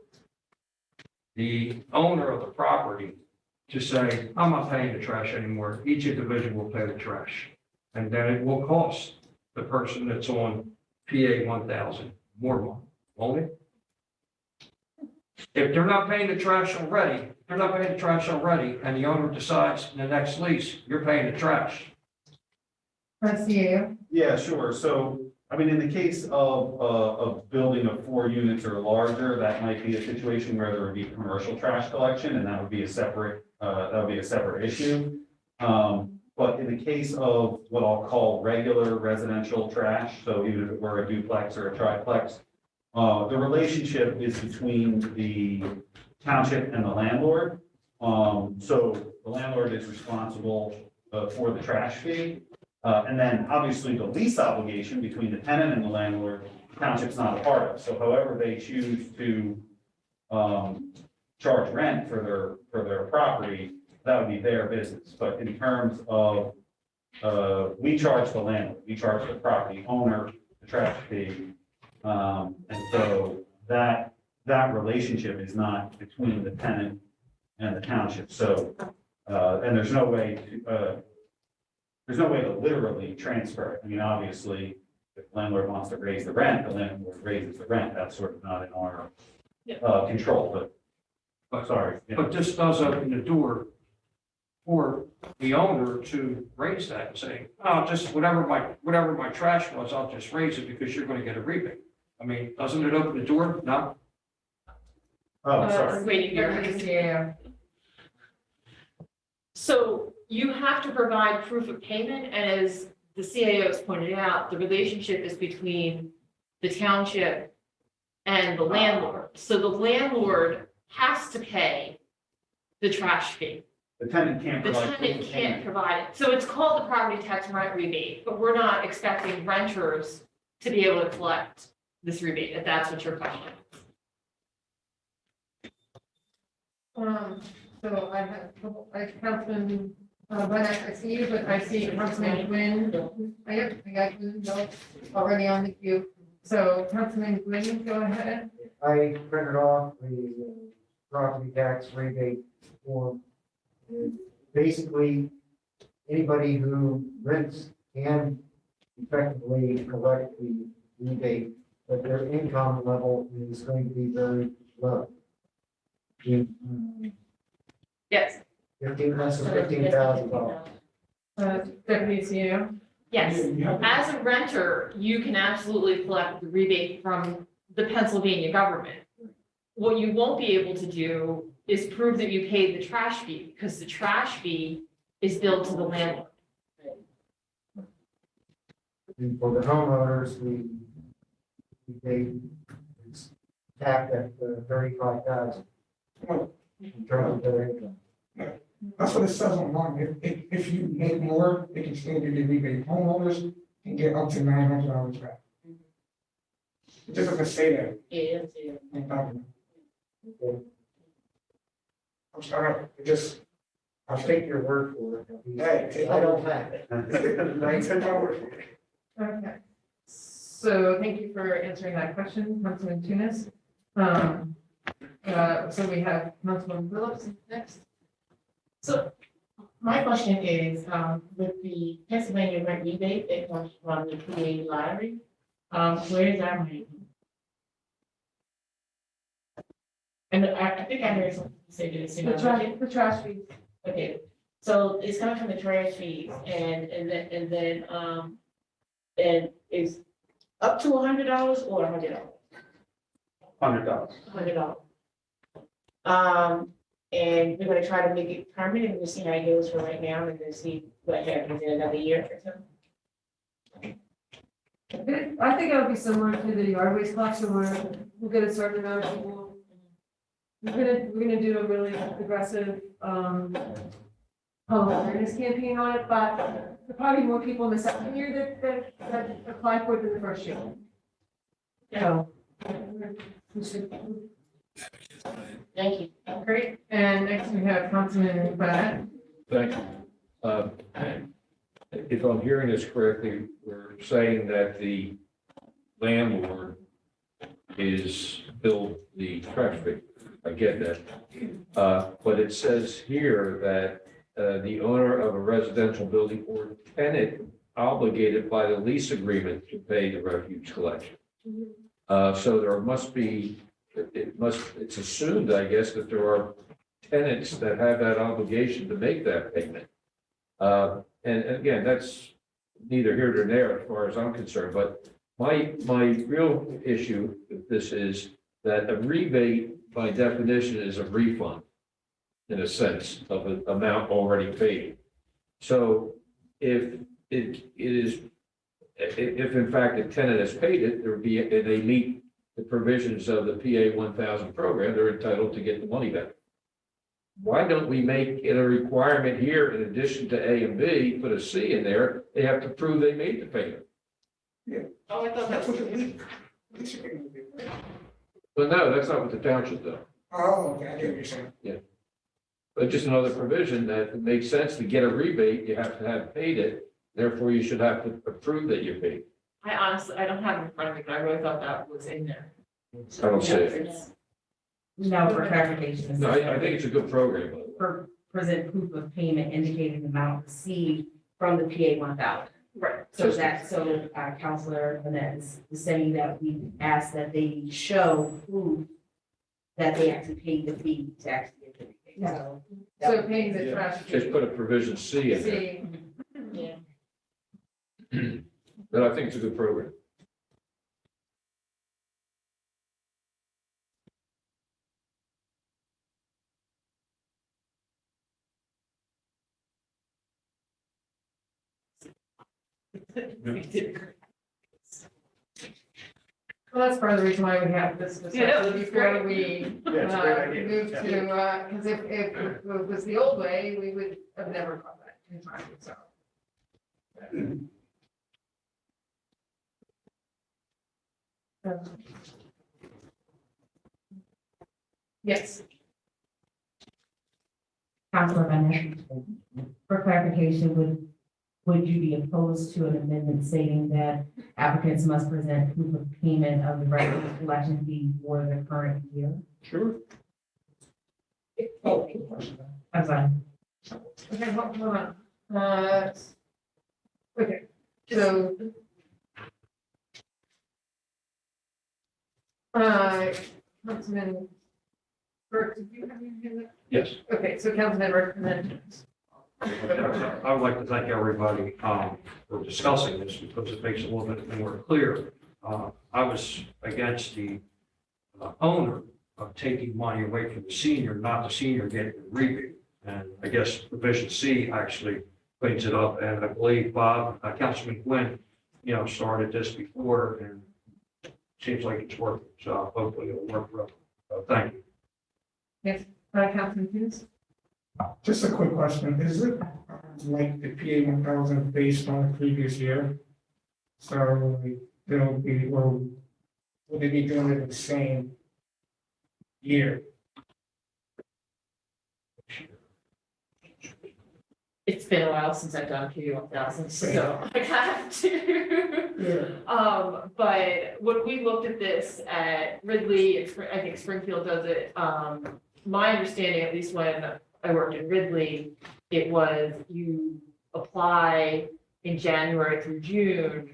Speaker 13: the owner of the property to say, I'm not paying the trash anymore. Each individual will pay the trash. And then it will cost the person that's on PA 1000 more money, won't it? If they're not paying the trash already, and the owner decides in the next lease, you're paying the trash.
Speaker 1: CAO.
Speaker 9: Yeah, sure. So, I mean, in the case of building of 4 units or larger, that might be a situation where there would be commercial trash collection, and that would be a separate issue. But in the case of what I'll call regular residential trash, so even if it were a duplex or a triplex, the relationship is between the township and the landlord. So the landlord is responsible for the trash fee. And then obviously the lease obligation between the tenant and the landlord, the township's not a part of. So however they choose to charge rent for their property, that would be their business. But in terms of, we charge the landlord, we charge the property owner the trash fee. And so that relationship is not between the tenant and the township. So, and there's no way to literally transfer it. I mean, obviously, if the landlord wants to raise the rent, the landlord raises the rent. That's sort of not in our control, but sorry.
Speaker 13: But this does open the door for the owner to raise that and say, oh, just whatever my trash was, I'll just raise it because you're going to get a rebate. I mean, doesn't it open the door? No.
Speaker 9: Oh, sorry.
Speaker 11: Wait,
Speaker 1: CAO.
Speaker 11: So you have to provide proof of payment, and as the CAO has pointed out, the relationship is between the township and the landlord. So the landlord has to pay the trash fee.
Speaker 9: The tenant can't
Speaker 11: The
Speaker 9: provide.
Speaker 11: tenant can't provide it. So it's called the property tax rent rebate, but we're not expecting renters to be able to collect this rebate, if that's what your question is.
Speaker 1: So I have Councilman, Bennett, I see you, but I see Councilman Gwynn. I got Gwynn already on the queue. So Councilman Gwynn, go ahead.
Speaker 12: I printed off the property tax rebate form. Basically, anybody who rents can effectively collect the rebate, but their income level is going to be very low.
Speaker 11: Yes.
Speaker 12: Less than $15,000.
Speaker 1: Deputy CEO.
Speaker 11: Yes, as a renter, you can absolutely collect the rebate from the Pennsylvania government. What you won't be able to do is prove that you paid the trash fee, because the trash fee is billed to the landlord.
Speaker 12: And for the homeowners, we pay, it's capped at 35,000. In terms of their income.
Speaker 17: That's what it says online. If you make more, they can still give you rebate. Homeowners can get up to $900 back. It just doesn't say that.
Speaker 6: Yeah.
Speaker 17: On document. I'm sorry,
Speaker 12: I'll take your word for it.
Speaker 17: Hey,
Speaker 12: I don't have it.
Speaker 17: $910.
Speaker 1: Okay. So thank you for answering that question, Councilman Tunis. So we have Councilman Phillips next.
Speaker 6: So my question is, with the Pennsylvania rent rebate that comes from the PA lottery, where is our money? And I think I heard something say that it's in our budget.
Speaker 1: The trash fees.
Speaker 6: Okay, so it's coming from the trash fees and it's up to $100 or $100?
Speaker 9: $100.
Speaker 6: $100. And we're gonna try to make it permanent, we'll see how it goes for right now, and then see what happens in another year or so.
Speaker 16: I think it would be similar to the yard waste collection where we'll get a certain amount of people we're gonna do a really aggressive, public awareness campaign on it, but there are probably more people in the second year that apply for it than the first year. So. we should-
Speaker 6: Thank you.
Speaker 1: Great, and next we have Councilman Bennett.
Speaker 2: Thank you. If I'm hearing this correctly, we're saying that the landlord is billed the trash fee. I get that. But it says here that the owner of a residential building or tenant obligated by the lease agreement to pay the refuge collection. So there must be, it's assumed, I guess, that there are tenants that have that obligation to make that payment. And again, that's neither here nor there as far as I'm concerned, but my real issue with this is that a rebate by definition is a refund in a sense of an amount already paid. So if it is, if in fact a tenant has paid it, there would be, and they meet the provisions of the PA 1000 program, they're entitled to get the money back. Why don't we make it a requirement here, in addition to A and B, put a C in there, they have to prove they made the payment.
Speaker 6: Oh, I thought
Speaker 17: That's
Speaker 6: that
Speaker 17: what
Speaker 6: was.
Speaker 17: it is.
Speaker 2: But no, that's not what the township does.
Speaker 17: Oh, okay, I get what you're saying.
Speaker 2: But just another provision that it makes sense to get a rebate, you have to have paid it, therefore you should have to prove that you paid.
Speaker 11: I honestly, I don't have it in front of me, but I really thought that was in there.
Speaker 2: I don't see it.
Speaker 10: It's- No, for clarification.
Speaker 2: No, I think it's a good program.
Speaker 10: For present proof of payment indicating the amount received from the PA 1000.
Speaker 11: Right.
Speaker 10: So Counselor Vanez is saying that we ask that they show proof that they actually paid the fee to actually get the rebate. So.
Speaker 1: So paying the trash fee.
Speaker 2: Just put a provision C in there,
Speaker 1: See,
Speaker 6: Yeah.
Speaker 2: but I think it's a good program.
Speaker 1: well, that's part of the reason why we have this
Speaker 11: Yeah, no,
Speaker 1: discussion
Speaker 11: that's
Speaker 1: before
Speaker 11: great.
Speaker 1: we
Speaker 9: Yeah, it's a great idea.
Speaker 1: move to, because if it was the old way, we would have never caught that in time, so. Yes,
Speaker 10: Counselor Vanez, for clarification, would you be opposed to an amendment stating that applicants must present proof of payment of the revenue collection fee for the current year?
Speaker 2: Sure.
Speaker 10: Oh, I'm sorry.
Speaker 1: okay, hold on. Okay, so. Councilman Burke, did you have your hand up?
Speaker 13: Yes.
Speaker 1: Okay, so Councilman recommends.
Speaker 13: I would like to thank everybody for discussing this because it makes it a little bit more clear. I was against the owner of taking money away from the senior, not the senior getting the rebate. And I guess provision C actually cleans it up. And I believe Bob, Councilman Quinn, started this before and seems like it's working. So hopefully it'll work for us. Thank you.
Speaker 1: Councilman Hughes?
Speaker 17: Just a quick question, is it like the PA 1000 based on the previous year? So like, they'll be, or will they be doing it the same year?
Speaker 11: It's been a while since I've done PA 1000, so I have to. But when we looked at this at Ridley, I think Springfield does it. My understanding, at least when I worked in Ridley, it was you apply in January through June,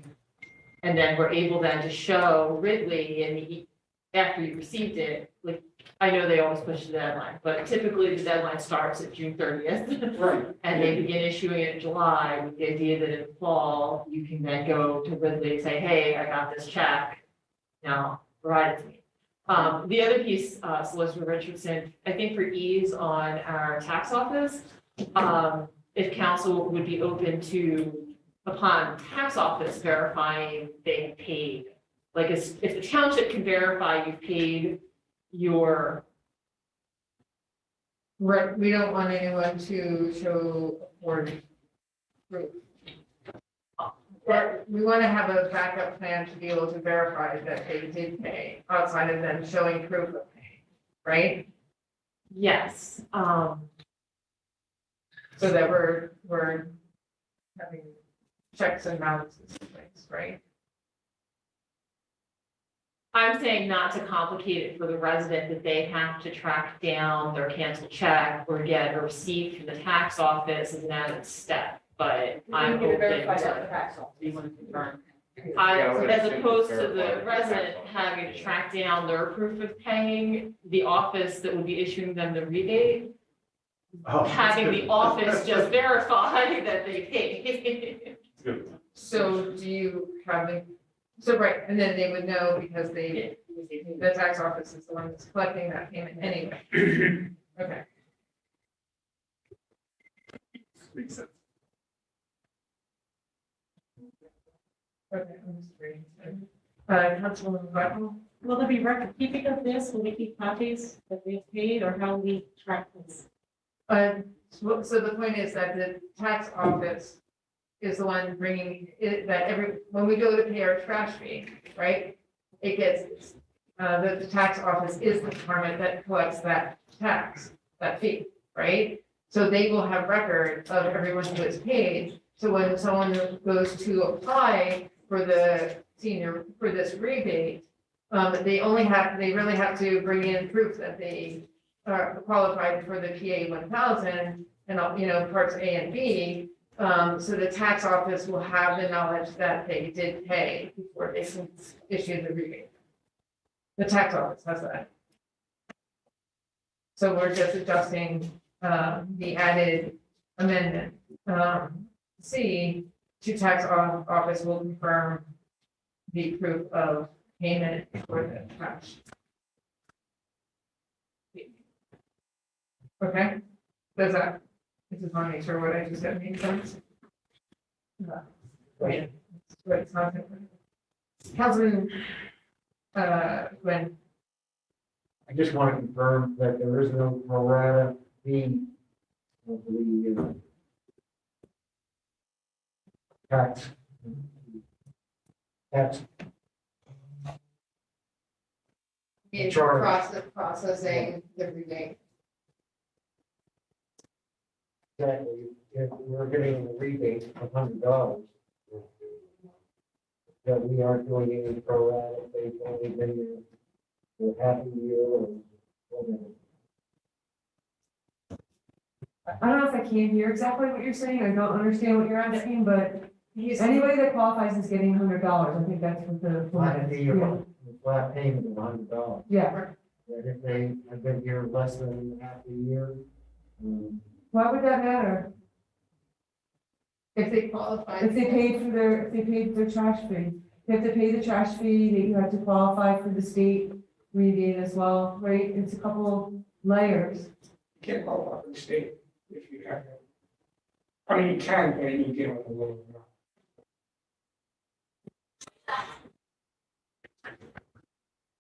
Speaker 11: and then we're able then to show Ridley, and after you received it, like, I know they always push the deadline, but typically the deadline starts at June 30th.
Speaker 17: Right.
Speaker 11: And they begin issuing it in July with the idea that in the fall, you can then go to Ridley and say, hey, I got this check. Now, provide it to me. The other piece, Solicitor Richardson, I think for ease on our tax office, if council would be open to, upon tax office verifying they paid, like if the township can verify you've paid your
Speaker 1: Right, we don't want anyone to show or proof. But we want to have a backup plan to be able to verify that they did pay outside of them showing proof of pay, right?
Speaker 11: Yes,
Speaker 1: So that we're having checks and balances in place, right?
Speaker 11: I'm saying not to complicate it for the resident, that they have to track down their canceled check or get a receipt from the tax office as an added step, but I'm open to. As opposed to the resident having to track down their proof of paying, the office that would be issuing them the rebate, having the office just verify that they paid.
Speaker 1: So do you have the, so right, and then they would know because the tax office is the one that's collecting that payment anyway. Okay.
Speaker 17: Makes sense.
Speaker 1: Okay, I'm just reading. Councilwoman Buckle?
Speaker 6: Will there be record keeping of this? Will we keep copies that they've paid or how we track this?
Speaker 1: So the point is that the tax office is the one bringing it, that when we go to pay our trash fee, right? It gets, the tax office is the department that collects that tax, that fee, right? So they will have record of everyone who is paid. So when someone goes to apply for the senior, for this rebate, they really have to bring in proof that they are qualified for the PA 1000 and, parts A and B. So the tax office will have the knowledge that they did pay before they can issue the rebate. The tax office has that. So we're just adjusting, the added amendment. C, to tax office will confirm the proof of payment for the trash. Okay, does that, I just want to make sure what I just said makes sense. Wait, it's not different. Councilman, Gwen,
Speaker 12: I just want to confirm that there is no pro rata fee of the tax.
Speaker 1: in
Speaker 12: Charge.
Speaker 1: processing the rebate.
Speaker 12: Exactly, if we're getting a rebate of $100, that we aren't doing any pro rata, they've only been here for half a year or whatever.
Speaker 16: I don't know if I can hear exactly what you're saying, I don't understand what you're asking, but anybody that qualifies is getting $100, I think that's what the plan
Speaker 12: Flat
Speaker 16: is.
Speaker 12: fee
Speaker 16: Yeah.
Speaker 12: or flat payment of $100.
Speaker 16: Yeah,
Speaker 12: That if they have been here less than half a year,
Speaker 16: why would that matter?
Speaker 1: If they qualify.
Speaker 16: If they paid their trash fee, they have to pay the trash fee, that you have to qualify for the state rebate as well, right? It's a couple layers.
Speaker 17: You can't qualify for the state if you have. I mean, you can, but you get on the lower amount.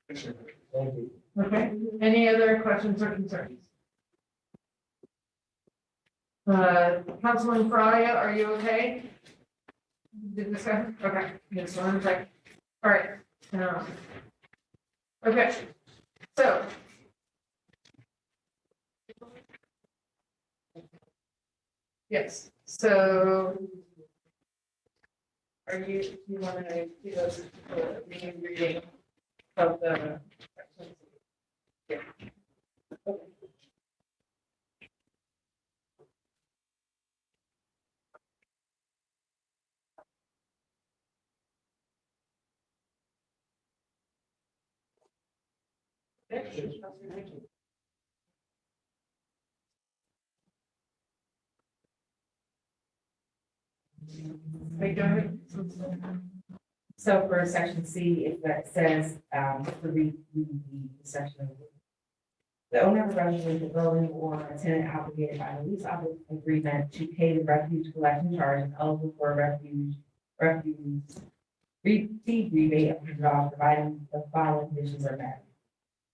Speaker 17: Yes, sir.
Speaker 12: thank you.
Speaker 1: Okay, any other questions or concerns? Councilman Faria, are you okay? Did this go? Okay, just one sec. All right. Okay, so. Yes, so. You want to do those, reading of the. Yeah. Okay.
Speaker 10: So for section C, if that says, to read the section. The owner of a residential building or a tenant obligated by the lease agreement to pay the refuge collection charge is eligible for a receive rebate of $100, providing the following conditions are met.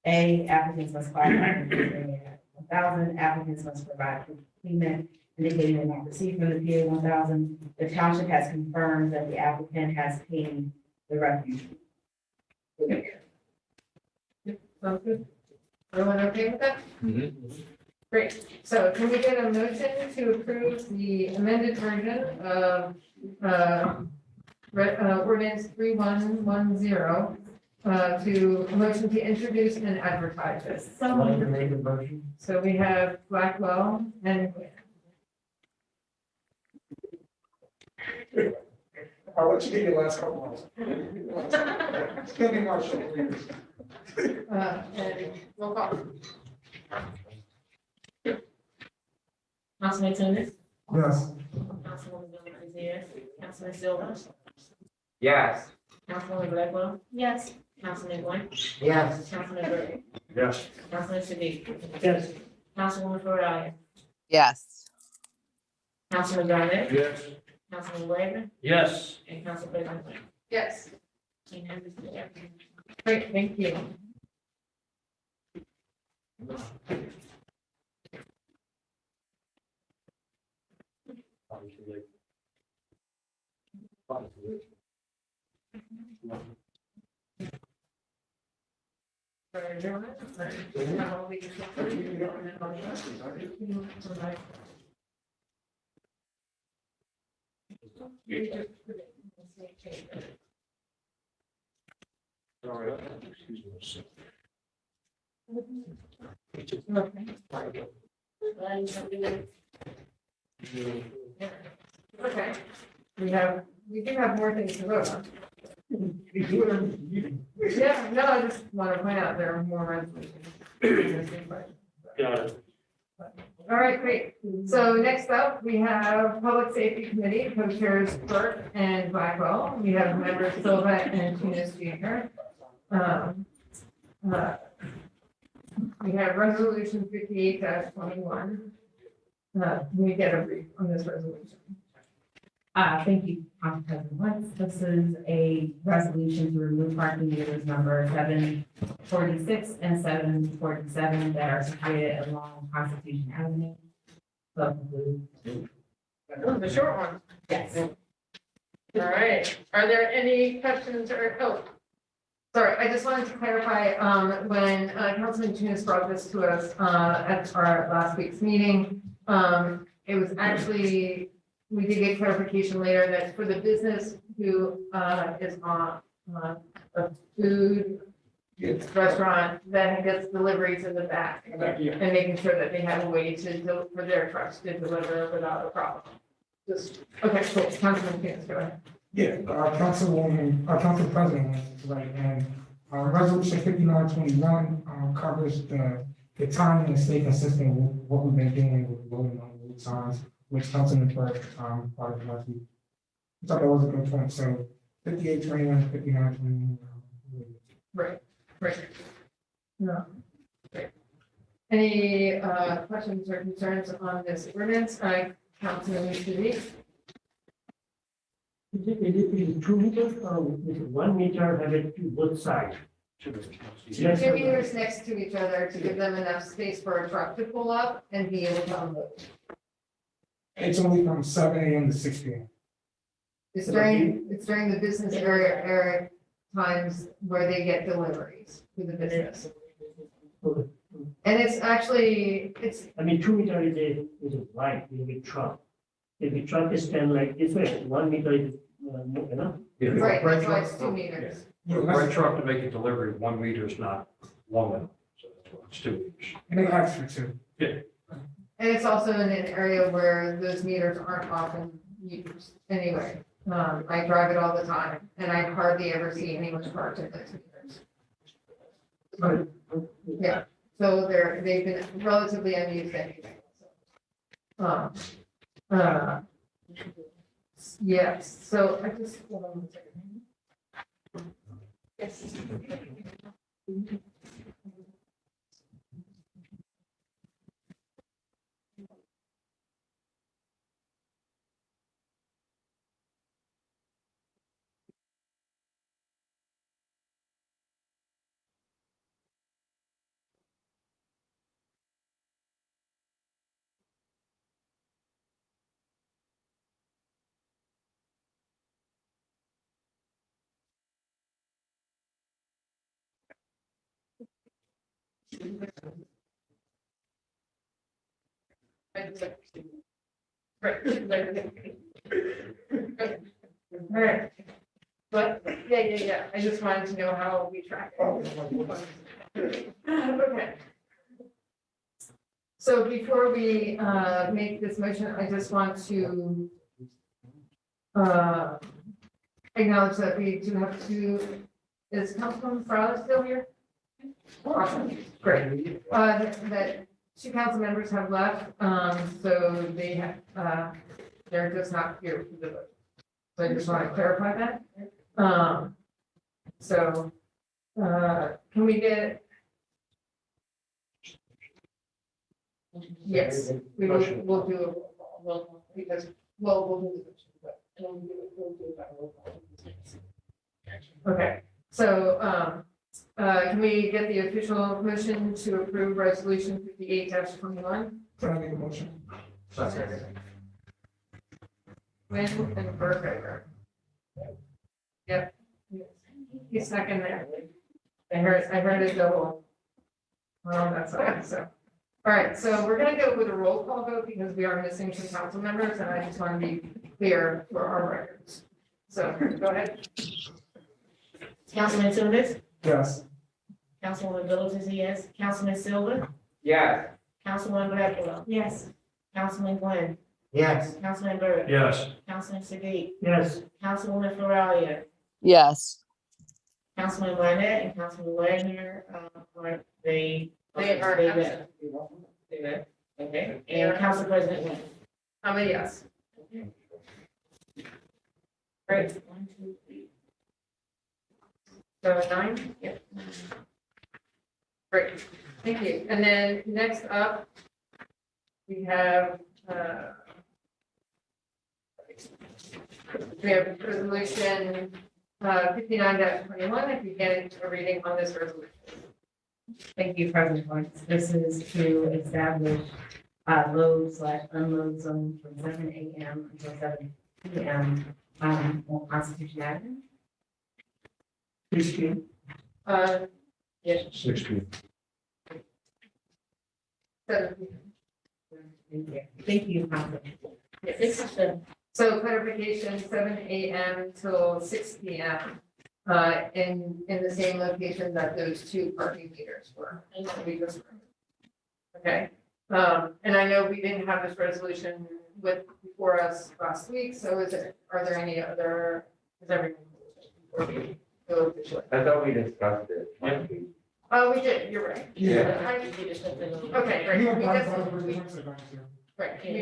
Speaker 10: A, applicants must file a 1,000. Applicants must provide proof of payment indicating they not received from the PA 1,000. The township has confirmed that the applicant has paid the refuge.
Speaker 1: Sounds good. Everyone okay with that? Great. So can we get a motion to approve the amended version of, ordinance 3110, to a motion to introduce and advertise this?
Speaker 12: Like to make a motion?
Speaker 1: So we have Blackwell and
Speaker 17: I'll let you get your last couple ones. It's gonna be Marshall, please.
Speaker 1: and roll call.
Speaker 6: Councilman Tunis,
Speaker 12: Yes.
Speaker 6: Councilwoman Brazier, Councilman Silver,
Speaker 14: Yes.
Speaker 6: Councilwoman Blackwell. Yes. Councilman Gwen,
Speaker 12: Yes.
Speaker 6: Councilman Britton,
Speaker 13: Yes.
Speaker 6: Councilman Siddiq,
Speaker 13: Yes.
Speaker 6: Councilwoman Florida,
Speaker 4: Yes.
Speaker 6: Councilman Garnet,
Speaker 2: Yes.
Speaker 6: Councilman Wagner,
Speaker 3: Yes.
Speaker 6: and Council President Blunt.
Speaker 1: Yes.
Speaker 6: Unanimously, everyone.
Speaker 1: Great, thank you.
Speaker 2: Sorry, excuse me.
Speaker 1: Okay, we do have more things to vote on. Yeah, no, I just want to point out there are more resolutions.
Speaker 3: Got it.
Speaker 1: All right, great. So next up, we have Public Safety Committee, co-chairs Burke and Blackwell. We have members Silva and Tunis Jr. We have resolution 58-21. Can we get a brief on this resolution?
Speaker 10: Thank you, Council President Wentz. This is a resolution to remove parking meters number 746 and 747 that are situated along Constitution Avenue. So,
Speaker 1: The short one.
Speaker 10: yes.
Speaker 1: All right. Are there any questions or, sorry, I just wanted to clarify, when Councilman Tunis brought this to us at our last week's meeting, it was actually, we did get clarification later that for the business who is on a food restaurant that gets deliveries in the back and making sure that they have a way to, for their trucks to deliver without a problem. Just, okay, cool. Councilman Tunis, go ahead.
Speaker 17: Yeah, Council President was right, and resolution 5921 covers the timing and stay consistent with what we've been doing with voting on road signs, which Councilman Burke part of last week. I thought that was a good point, so 5821, 5921.
Speaker 1: Right. No. Great. Any questions or concerns on this ordinance? Councilman Siddiq?
Speaker 18: Is it 2 meters or is it 1 meter having to both sides?
Speaker 1: 2 meters next to each other to give them enough space for a truck to pull up and be able to unload.
Speaker 17: It's only from 7 a.m. to 6 p.m.
Speaker 1: It's during the business area times where they get deliveries to the business. And it's actually,
Speaker 18: I mean, 2 meter is a wide, is a big truck. If the truck is kind of like this way, 1 meter is enough.
Speaker 1: right, that's why it's 2 meters.
Speaker 13: For a bread truck to make a delivery, 1 meter is not long enough, so that's why it's 2 meters.
Speaker 17: And they asked for 2.
Speaker 13: Yeah.
Speaker 1: And it's also in an area where those meters aren't often used anyway. I drive it all the time and I hardly ever see anyone parked in those meters. Yeah, so they've been relatively unused anyway. Yes, so I just, hold on a second. Yes. All right. But, yeah, I just wanted to know how we track it. Okay. So before we, make this motion, I just want to, acknowledge that we do have two, is Councilman Farrell still here? Awesome, great. That two council members have left, so they have, they're just not here for the vote. So I just want to clarify that. So, can we get? Yes, we will, we'll do it, well, because, well, we'll do it. And then we'll do it by roll call. Okay, so, can we get the official motion to approve resolution 58-21?
Speaker 17: Can I make a motion?
Speaker 1: Wynn and Burger. Yep. He's second there. I heard it double. Well, that's all, so. All right, so we're gonna go with a roll call vote because we are missing two council members and I just want to be clear for our records. So go ahead.
Speaker 6: Councilman Tunis,
Speaker 17: Yes.
Speaker 6: Councilwoman Middleton, yes, Councilman Silver,
Speaker 14: Yes.
Speaker 6: Councilwoman Blackwell,
Speaker 7: Yes.
Speaker 6: Councilman Glenn,
Speaker 12: Yes.
Speaker 6: Councilman Byrd,
Speaker 13: Yes.
Speaker 6: Councilman Siddiq,
Speaker 18: Yes.
Speaker 6: Councilwoman Farrell,
Speaker 4: Yes.
Speaker 6: Councilman Barnett and Councilman Wagner, they
Speaker 1: are
Speaker 6: there. Okay, and Council President Wynn.
Speaker 1: I'm a yes. Great.
Speaker 6: 1, 2, 3.
Speaker 1: So 9? Yep. Great, thank you. And then next up, we have, resolution 59-21, if you get a reading on this resolution.
Speaker 10: Thank you, President Lawrence. This is to establish load/unload zone from 7 a.m. until 7 p.m. On Constitution Avenue.
Speaker 1: Yes.
Speaker 2: 16.
Speaker 1: 7.
Speaker 10: Thank you, Council.
Speaker 1: Yes. So clarification, 7 a.m. till 6 p.m. In the same location that those two parking meters were. And that we just. Okay, and I know we didn't have this resolution before us last week, so are there any other, is everything? Before we go officially?
Speaker 14: I thought we discussed it.
Speaker 1: Oh, we did, you're right.
Speaker 14: Yeah.
Speaker 1: Okay, great. We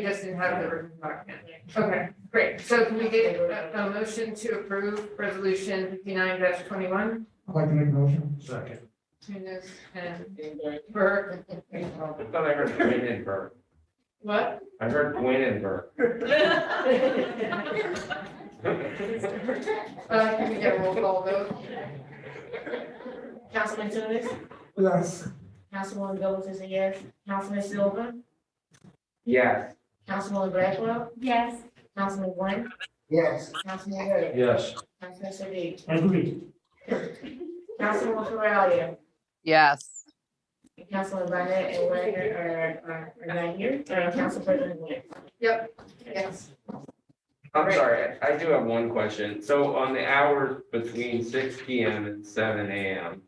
Speaker 1: just didn't have the written document. Okay, great. So can we get a motion to approve resolution 59-21?
Speaker 17: I'd like to make a motion.
Speaker 13: Second.
Speaker 1: Tunis and Burke.
Speaker 14: I thought I heard Gwyn and Burke.
Speaker 1: What?
Speaker 14: I heard Gwyn and Burke.
Speaker 1: Can we get a roll call vote?
Speaker 6: Councilman Tunis,
Speaker 17: Yes.
Speaker 6: Councilwoman Middleton, yes, Councilman Silver,
Speaker 14: Yes.
Speaker 6: Councilwoman Blackwell,
Speaker 7: Yes.
Speaker 6: Councilman Glenn,
Speaker 12: Yes.
Speaker 6: Councilman Byrd,
Speaker 2: Yes.
Speaker 6: Councilman Siddiq,
Speaker 18: Agreed.
Speaker 6: Councilwoman Farrell,
Speaker 4: Yes.
Speaker 6: Councilman Barnett and Wagner are not here, Council President Wynn.
Speaker 1: Yep, yes.
Speaker 14: I'm
Speaker 1: Right.
Speaker 14: sorry, I do have one question. So on the hours between 6 p.m. and 7 a.m.,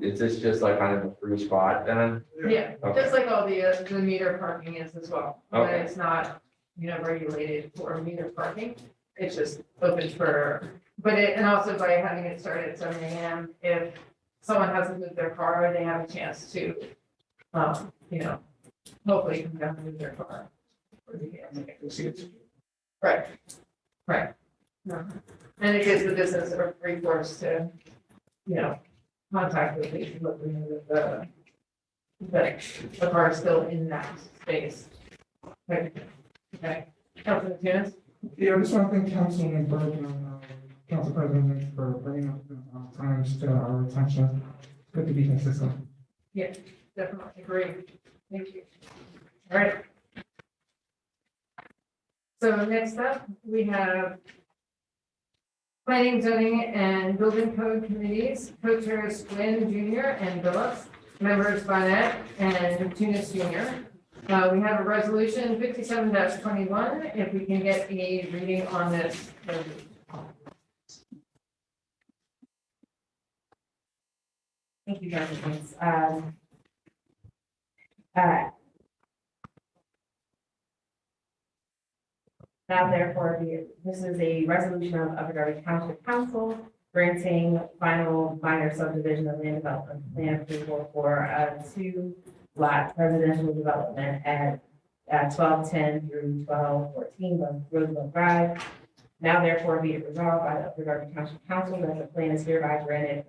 Speaker 14: is this just like kind of a free spot then?
Speaker 1: Yeah,
Speaker 14: Okay.
Speaker 1: just like all the meter parking is as well. But
Speaker 14: Okay.
Speaker 1: it's not, regulated for meter parking. It's just open for, and also by having it start at 7 a.m., if someone hasn't moved their car, they have a chance to, hopefully come down and move their car. Right, right. No. And it gives the business a recourse to, contact with the car is still in that space. Okay. Councilman Tunis?
Speaker 17: Yeah, I just want to thank Councilman Burke and Council President for bringing up times to our attention. Good to be consistent.
Speaker 1: Yeah, definitely agree. Thank you. All right. So next up, we have planning, zoning, and building code committees, co-chairs Gwynn Jr. and Phillips. members Bonnet and Tunis Junior. We have a resolution 57-21. If we can get a reading on this.
Speaker 10: Thank you, President. Now therefore, this is a resolution of the Darby Township Council granting final minor subdivision of land development plan approval for a 2-lot residential development at 1210 through 1214 Roosevelt Drive. Now therefore be it resolved by the Upper Darby Township Council that the plan is hereby granted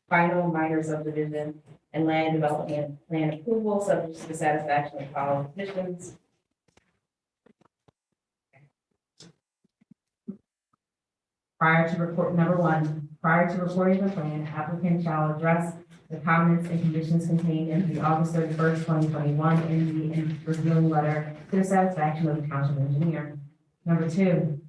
Speaker 10: final minor subdivision and land development plan approval subject to the satisfaction of the following conditions. Number one, prior to reporting the plan, applicant shall address the comments and conditions contained in the August 31st, 2021 in the reviewing letter to the satisfaction of the township engineer. Number two,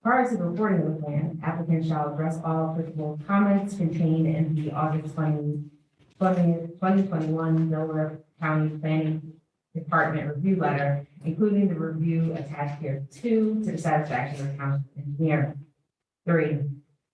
Speaker 10: prior to the reporting of the plan, applicant shall address all applicable comments contained in the August 2021 Delaware County Planning Department review letter, including the review attached here to the satisfaction of the township engineer. 3,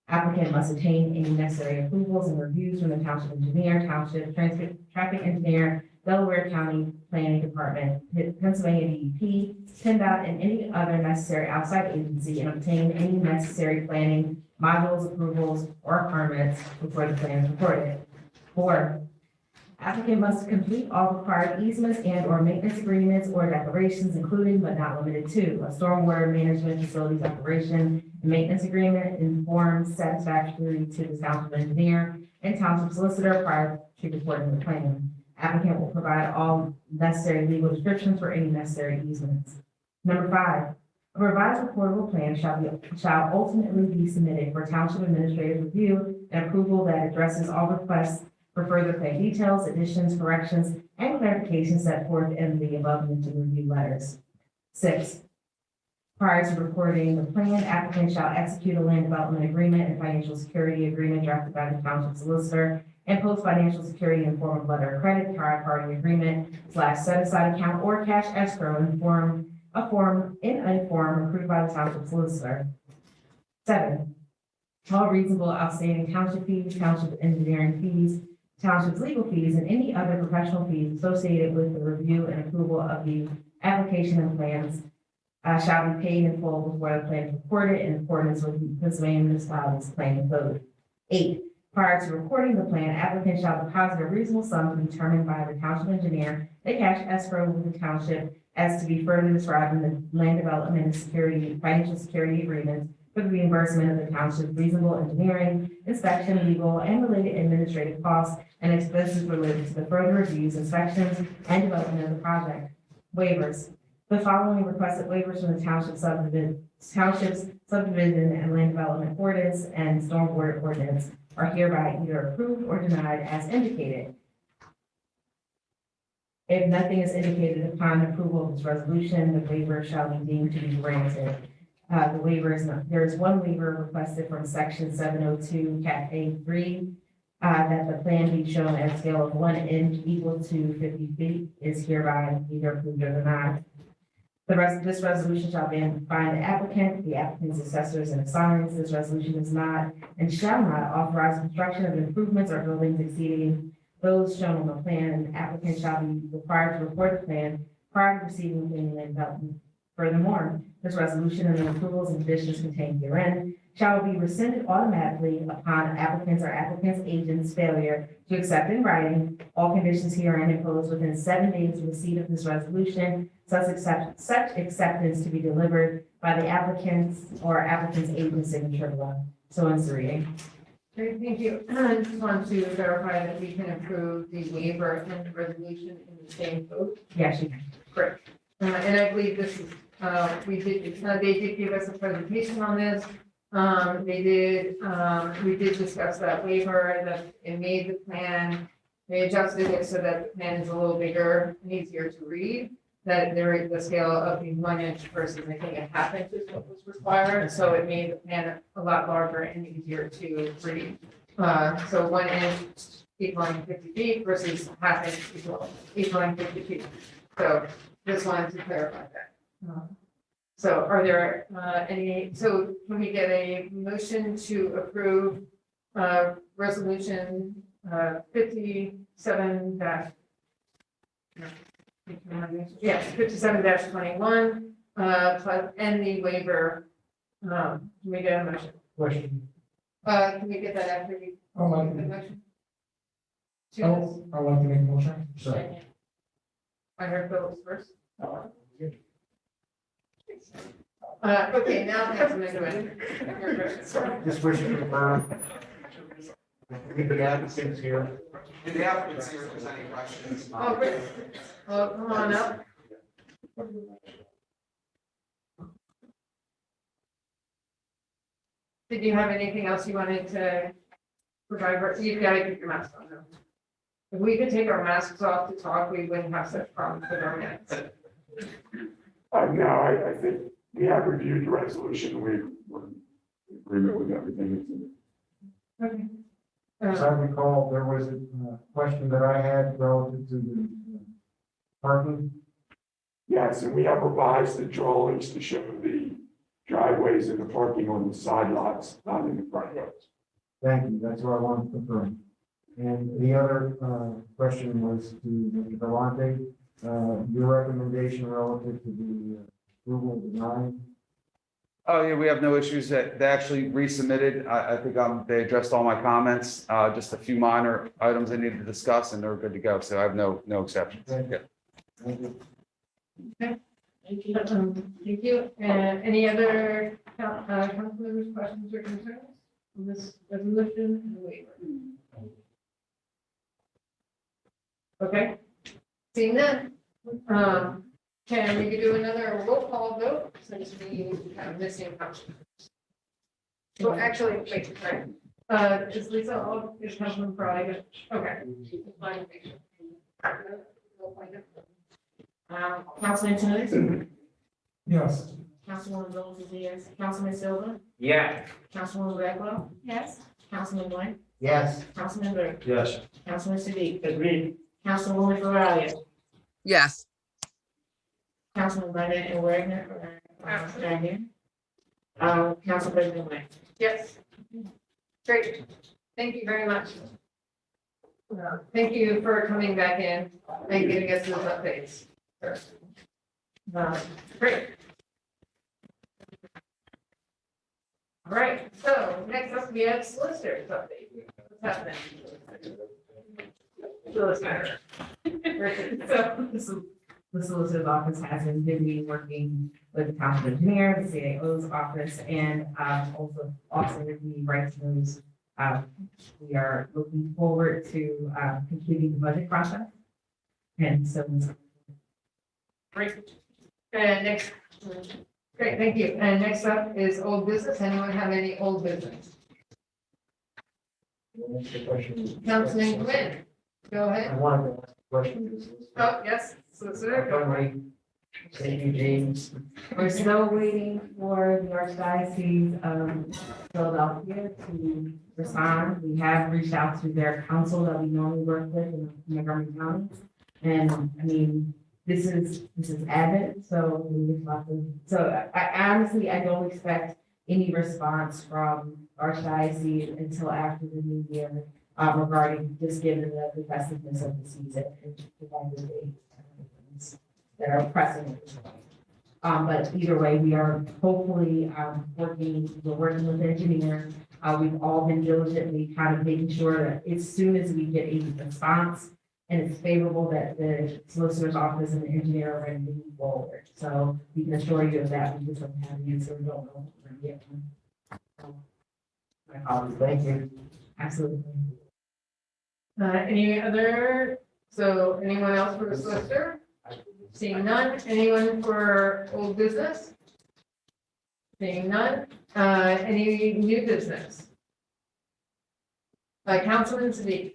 Speaker 10: applicant must obtain any necessary approvals and reviews from the township engineer, township traffic engineer, Delaware County Planning Department, Pennsylvania DEP, PennDOT, and any other necessary outside agency, and obtain any necessary planning modules, approvals, or permits before the plan is recorded. 4, applicant must complete all required easements and/or maintenance agreements or declarations, including but not limited to a stormwater management facilities operation and maintenance agreement in form satisfactory to the township engineer and township solicitor prior to reporting the plan. Applicant will provide all necessary legal descriptions for any necessary easements. Number 5, a revised reportable plan shall ultimately be submitted for township administrative review and approval that addresses all requests for further plan details, additions, corrections, and clarifications set forth in the above mentioned review letters. 6, prior to recording the plan, applicant shall execute a land development agreement and financial security agreement drafted by the township solicitor and post financial security in form of letter of credit, tri-party agreement / set-aside account or cash escrow in a form approved by the township solicitor. 7, all reasonable outstanding township fees, township engineering fees, township's legal fees, and any other professional fees associated with the review and approval of the application and plans shall be paid in full before the plan is recorded in accordance with the Pennsylvania Municipalities Planning Code. 8, prior to recording the plan, applicant shall deposit a reasonable sum to be determined by the township engineer, the cash escrow with the township as to be further described in the land development and security, financial security agreements for the reimbursement of the township's reasonable engineering, inspection, legal, and related administrative costs and expenses related to the further reviews, inspections, and development of the project. Waivers. The following requested waivers from the township's subdivision and land development ordinance and stormwater ordinance are hereby either approved or denied as indicated. If nothing is indicated upon approval of this resolution, the waiver shall be deemed to be granted. There is one waiver requested from section 702, cap A3, that the plan be shown at a scale of 1 inch equal to 50 feet is hereby either approved or denied. This resolution shall bind the applicant, the applicant's assessors and assignments. This resolution is not and shall not authorize construction of improvements or buildings exceeding those shown on the plan, and the applicant shall be required to report the plan prior to receiving the land development. Furthermore, this resolution and the approvals and conditions contained herein shall be rescinded automatically upon applicants or applicant's agent's failure to accept in writing all conditions herein imposed within 7 days of receipt of this resolution, such acceptance to be delivered by the applicant's or applicant's agent's signature below. So ends the reading.
Speaker 1: Great, thank you. I just want to verify that we can approve the waiver and the resolution in the same vote.
Speaker 10: Yes, you can.
Speaker 1: Great. And I believe this is, they did give us a presentation on this. We did discuss that waiver, that it made the plan, they adjusted it so that the plan is a little bigger and easier to read. That the scale of the 1 inch versus I think a ½ inch is what was required. So it made the plan a lot larger and easier to read. So 1 inch equaling 50 feet versus half inch equaling 50 feet. So just wanted to clarify that. So are there so can we get a motion to approve resolution 57 dash? Yes, 57-21, and the waiver. Can we get a motion?
Speaker 12: Question.
Speaker 1: Can we get that after we?
Speaker 17: I'd like
Speaker 1: the
Speaker 17: to,
Speaker 1: motion?
Speaker 17: I'd like to make a motion. Sorry.
Speaker 1: I heard Phil was first. Okay, now Councilman Nguyen.
Speaker 12: Just wish to confirm. The applicants here.
Speaker 19: Did the applicants here, if there's any questions?
Speaker 1: Oh, great. Oh, come on up. Did you have anything else you wanted to provide? You've got to keep your mask on though. If we could take our masks off to talk, we wouldn't have such problems with our hands.
Speaker 20: No, I think we have reviewed the resolution. We're in agreement with everything.
Speaker 1: Okay.
Speaker 12: As I recall, there was a question that I had relative to the parking.
Speaker 20: Yes, and we have revised the drawings to show the driveways and the parking on the side lots, not in the front yards.
Speaker 12: Thank you, that's what I wanted to confirm. And the other question was to Mr. Galante, your recommendation relative to the approval design.
Speaker 19: Oh, yeah, we have no issues. They actually resubmitted. I think they addressed all my comments, just a few minor items they needed to discuss, and they're good to go. So I have no exceptions.
Speaker 12: Thank you.
Speaker 19: Yeah.
Speaker 12: Thank you.
Speaker 1: Okay. Thank you. Thank you. Any other council members' questions or concerns on this resolution and waiver? Okay. Seeing none. Can we do another roll call vote since we have missing functions? Well, actually, wait, sorry. Is Lisa, is Councilman Friday? Okay.
Speaker 6: Councilman Tunis,
Speaker 17: Yes.
Speaker 6: Councilwoman Rose Diaz, Councilman Silva,
Speaker 14: Yeah.
Speaker 6: Councilwoman Blackwell,
Speaker 5: Yes.
Speaker 6: Councilman White,
Speaker 12: Yes.
Speaker 6: Councilman Burke,
Speaker 13: Yes.
Speaker 6: Councilman Siddiq,
Speaker 18: Agreed.
Speaker 6: Councilwoman Farage,
Speaker 4: Yes.
Speaker 6: Councilman Burnett and Wagner, right here. Council President White.
Speaker 1: Yes. Great. Thank you very much. Thank you for coming back in and giving us those updates. Great. All right, so next up we have solicitors update. What's happening? Solicitor.
Speaker 10: So the solicitor's office has been busy working with the township engineer, the CAO's office, and also with the rights news. We are looking forward to completing the budget process. And so.
Speaker 1: Great. And next, great, thank you. And next up is old business. Anyone have any old business? Councilman Quinn, go
Speaker 12: I
Speaker 1: ahead.
Speaker 12: wanted to ask a question.
Speaker 1: Oh, yes, solicitor.
Speaker 12: Thank you, James.
Speaker 10: We're still waiting for the Archdiocese of Philadelphia to respond. We have reached out to their council that we normally work with in Montgomery County. And I mean, this is Abbott, so we just have to, so I honestly, I don't expect any response from Archdiocese until after the new year regarding just given the festiveness of the season and provide the dates that are pressing at this point. But either way, we are hopefully we're working with the engineer. We've all been diligently kind of making sure that as soon as we get a response and it's favorable, that the solicitor's office and the engineer are ready to move forward. So we can assure you of that. We just don't have an answer. We don't know what we're going to get.
Speaker 12: Thank you.
Speaker 10: Absolutely.
Speaker 1: Any other, so anyone else for the solicitor? Seeing none. Anyone for old business? Seeing none. Any new business? Councilman Siddiq.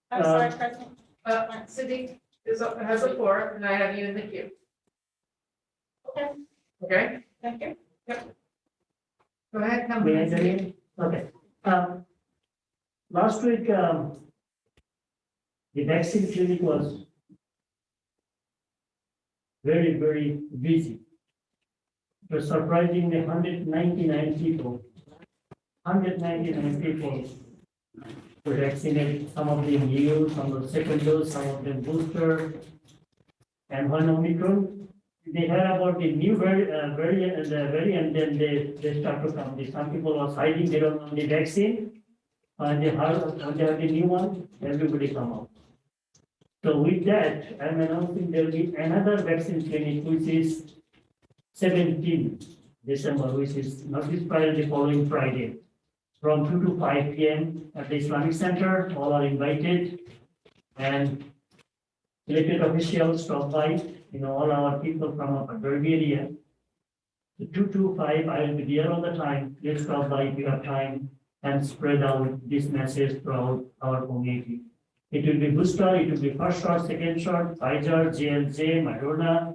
Speaker 15: I'm sorry, President.
Speaker 1: Siddiq has the floor, and I have you in the queue.
Speaker 15: Okay,
Speaker 1: Okay?
Speaker 15: thank you.
Speaker 1: Yep. Go ahead,
Speaker 18: May I
Speaker 1: Councilman
Speaker 18: come
Speaker 1: Siddiq.
Speaker 18: in? Okay. last week, the vaccine clinic was very, very busy. It was surprisingly 199 people. 199 people were vaccinated, some of them new, some of second dose, some of them booster. And when Omicron, they heard about the new variant, then they start to come. Some people are hiding, they don't know the vaccine. And they heard, when they have the new one, everybody come out. So with that, I'm announcing there will be another vaccine clinic, which is 17 December, which is not this Friday, the following Friday, from 2 to 5 p.m. at the Islamic Center. All are invited, and elected officials stop by. All our people from our Darby area. The 2 to 5, I will be there all the time. Please stop by if you have time and spread out this message throughout our community. It will be booster, it will be first shot, second shot, Pfizer, JLJ, Moderna,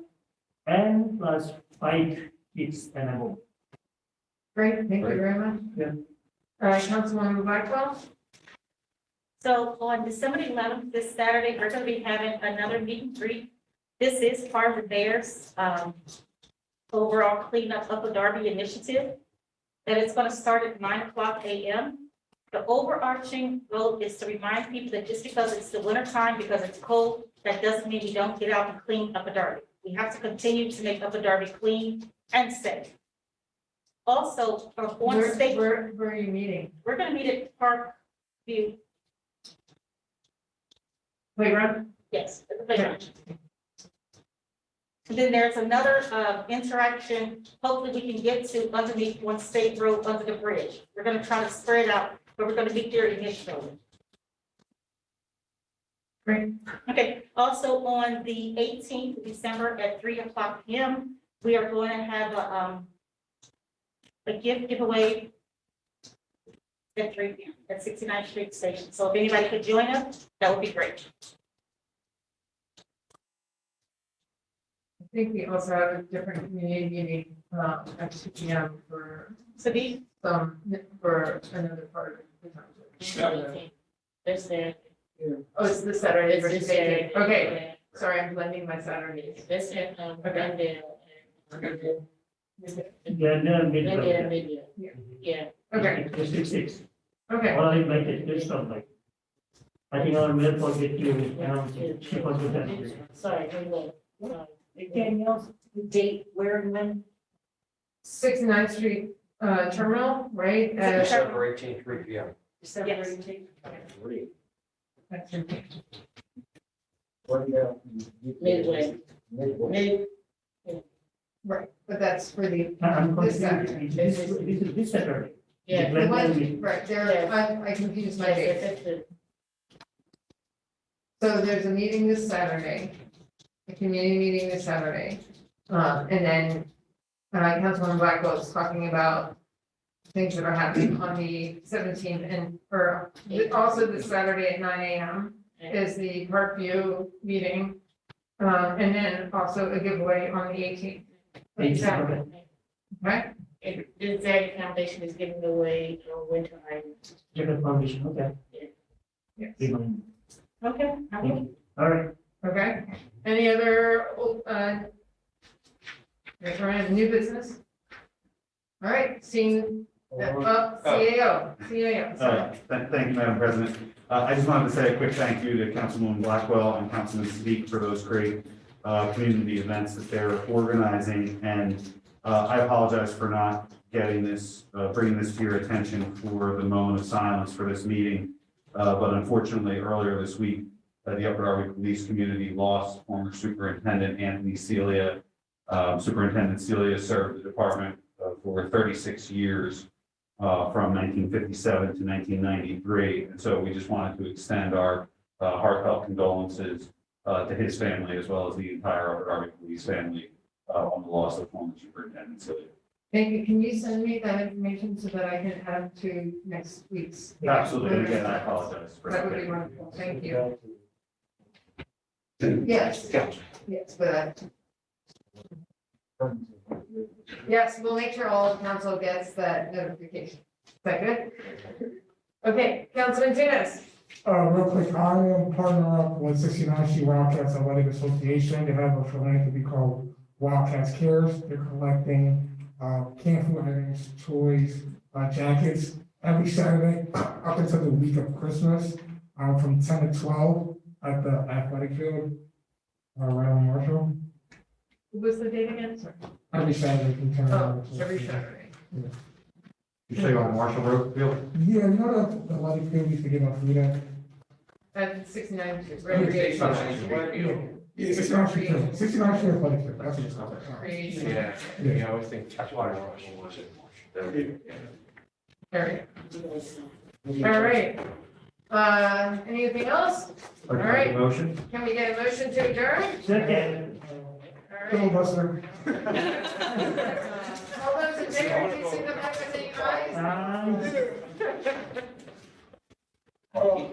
Speaker 18: and plus 5 kids and above.
Speaker 1: Great, thank you very much.
Speaker 18: Yeah.
Speaker 1: Councilwoman Blackwell?
Speaker 5: So on December 11th, this Saturday, we're going to be having another meet and greet. This is part of the mayor's overall cleanup of the Darby initiative. That it's going to start at 9:00 a.m. The overarching goal is to remind people that just because it's the winter time, because it's cold, that doesn't mean we don't get out and clean Upper Darby. We have to continue to make Upper Darby clean and safe. Also, on state.
Speaker 1: Where are you meeting?
Speaker 5: We're going to meet at Park View.
Speaker 1: Playground?
Speaker 5: Yes, at the playground. And then there's another interaction, hopefully we can get to underneath one state road under the bridge. We're going to try to spread out, but we're going to meet there initially.
Speaker 1: Great.
Speaker 5: Okay, also on the 18th of December at 3:00 p.m., we are going to have a gift giveaway at 3 p.m. at 69th Street Station. So if anybody could join us, that would be great.
Speaker 1: I think we also have a different community meeting at 2 p.m. for for another part of the township.
Speaker 6: That's there.
Speaker 1: Oh, it's this Saturday.
Speaker 6: It's
Speaker 1: versus
Speaker 6: this Saturday.
Speaker 1: 18th. Okay, sorry, I'm blending my Saturdays.
Speaker 6: That's it, Glendale.
Speaker 18: Glendale,
Speaker 6: Yeah.
Speaker 1: Okay.
Speaker 18: District 6.
Speaker 1: Okay.
Speaker 18: All are invited, please stop by. I think our mayor forget to announce it. She was with us.
Speaker 6: Sorry,
Speaker 5: Anything else? Date, where and when?
Speaker 1: 69th Street Terminal, right?
Speaker 13: December 18th, 3 p.m.
Speaker 5: December
Speaker 6: 18th.
Speaker 12: Midway.
Speaker 6: Midway.
Speaker 1: Right, but that's for the,
Speaker 18: I'm
Speaker 1: this
Speaker 18: confused.
Speaker 1: Saturday.
Speaker 18: This is this Saturday.
Speaker 6: Yeah.
Speaker 18: The
Speaker 1: The
Speaker 18: Glendale
Speaker 1: one,
Speaker 18: meeting.
Speaker 1: right, there, I confused my dates. So there's a meeting this Saturday, a community meeting this Saturday. And then, Councilwoman Blackwell is talking about things that are happening on the 17th and, also this Saturday at 9 a.m. is the Parkview meeting. And then also a giveaway on the 18th.
Speaker 18: Okay.
Speaker 1: Right?
Speaker 6: And the Zag Foundation is giving away winter items.
Speaker 18: Jacob Foundation, okay.
Speaker 1: Yes.
Speaker 18: Remind.
Speaker 5: Okay.
Speaker 18: Thank you. All right.
Speaker 1: Okay, any other, new business? All right, seeing, CAO, sorry.
Speaker 9: Thank you, Madam President. I just wanted to say a quick thank you to Councilwoman Blackwell and Councilman Sadiq for those great community events that they're organizing. And I apologize for not getting this, bringing this to your attention for the moment of silence for this meeting. But unfortunately, earlier this week, the Upper Darby Police Community lost former Superintendent Anthony Celia. Superintendent Celia served the department for 36 years. From 1957 to 1993. And so we just wanted to extend our heartfelt condolences to his family as well as the entire Upper Darby Police family on the loss of former Superintendent Celia.
Speaker 1: Thank you, can you send me that information so that I can add to next week's?
Speaker 9: Absolutely, again, I apologize.
Speaker 1: That would be wonderful, thank you. Yes, yes, but. Yes, we'll make sure all of council gets that notification. Is that good? Okay, Councilman Tunis.
Speaker 17: Real quick, I am partner up with 69 Street Wildcats Athletic Association. They have a philanthropy called Wildcats Cares. They're collecting canned food items, toys, jackets every Saturday up until the week of Christmas, from 10 to 12 at the athletic field around Marshall.
Speaker 1: What was the date again? Sorry.
Speaker 17: Every Saturday from 10 to
Speaker 1: Oh,
Speaker 17: 12.
Speaker 1: every Saturday.
Speaker 17: Yeah.
Speaker 12: You say on Marshall Road field?
Speaker 17: Yeah, you know the athletic field we used to give out food at?
Speaker 1: At 69 Street,
Speaker 17: Yeah,
Speaker 1: recreation.
Speaker 17: Yeah, 69 Street Field, 69 Street Athletic Field, that's what it's called.
Speaker 1: Recreation.
Speaker 14: Yeah, yeah, I always think that's why I was it.
Speaker 1: All right. All right. Anything else? All right.
Speaker 12: Motion?
Speaker 1: Can we get a motion to adjourn?
Speaker 18: Second.
Speaker 1: All right.
Speaker 17: Filibuster.
Speaker 1: All those in favor, please signify by saying aye.
Speaker 18: Aye.
Speaker 1: Oh.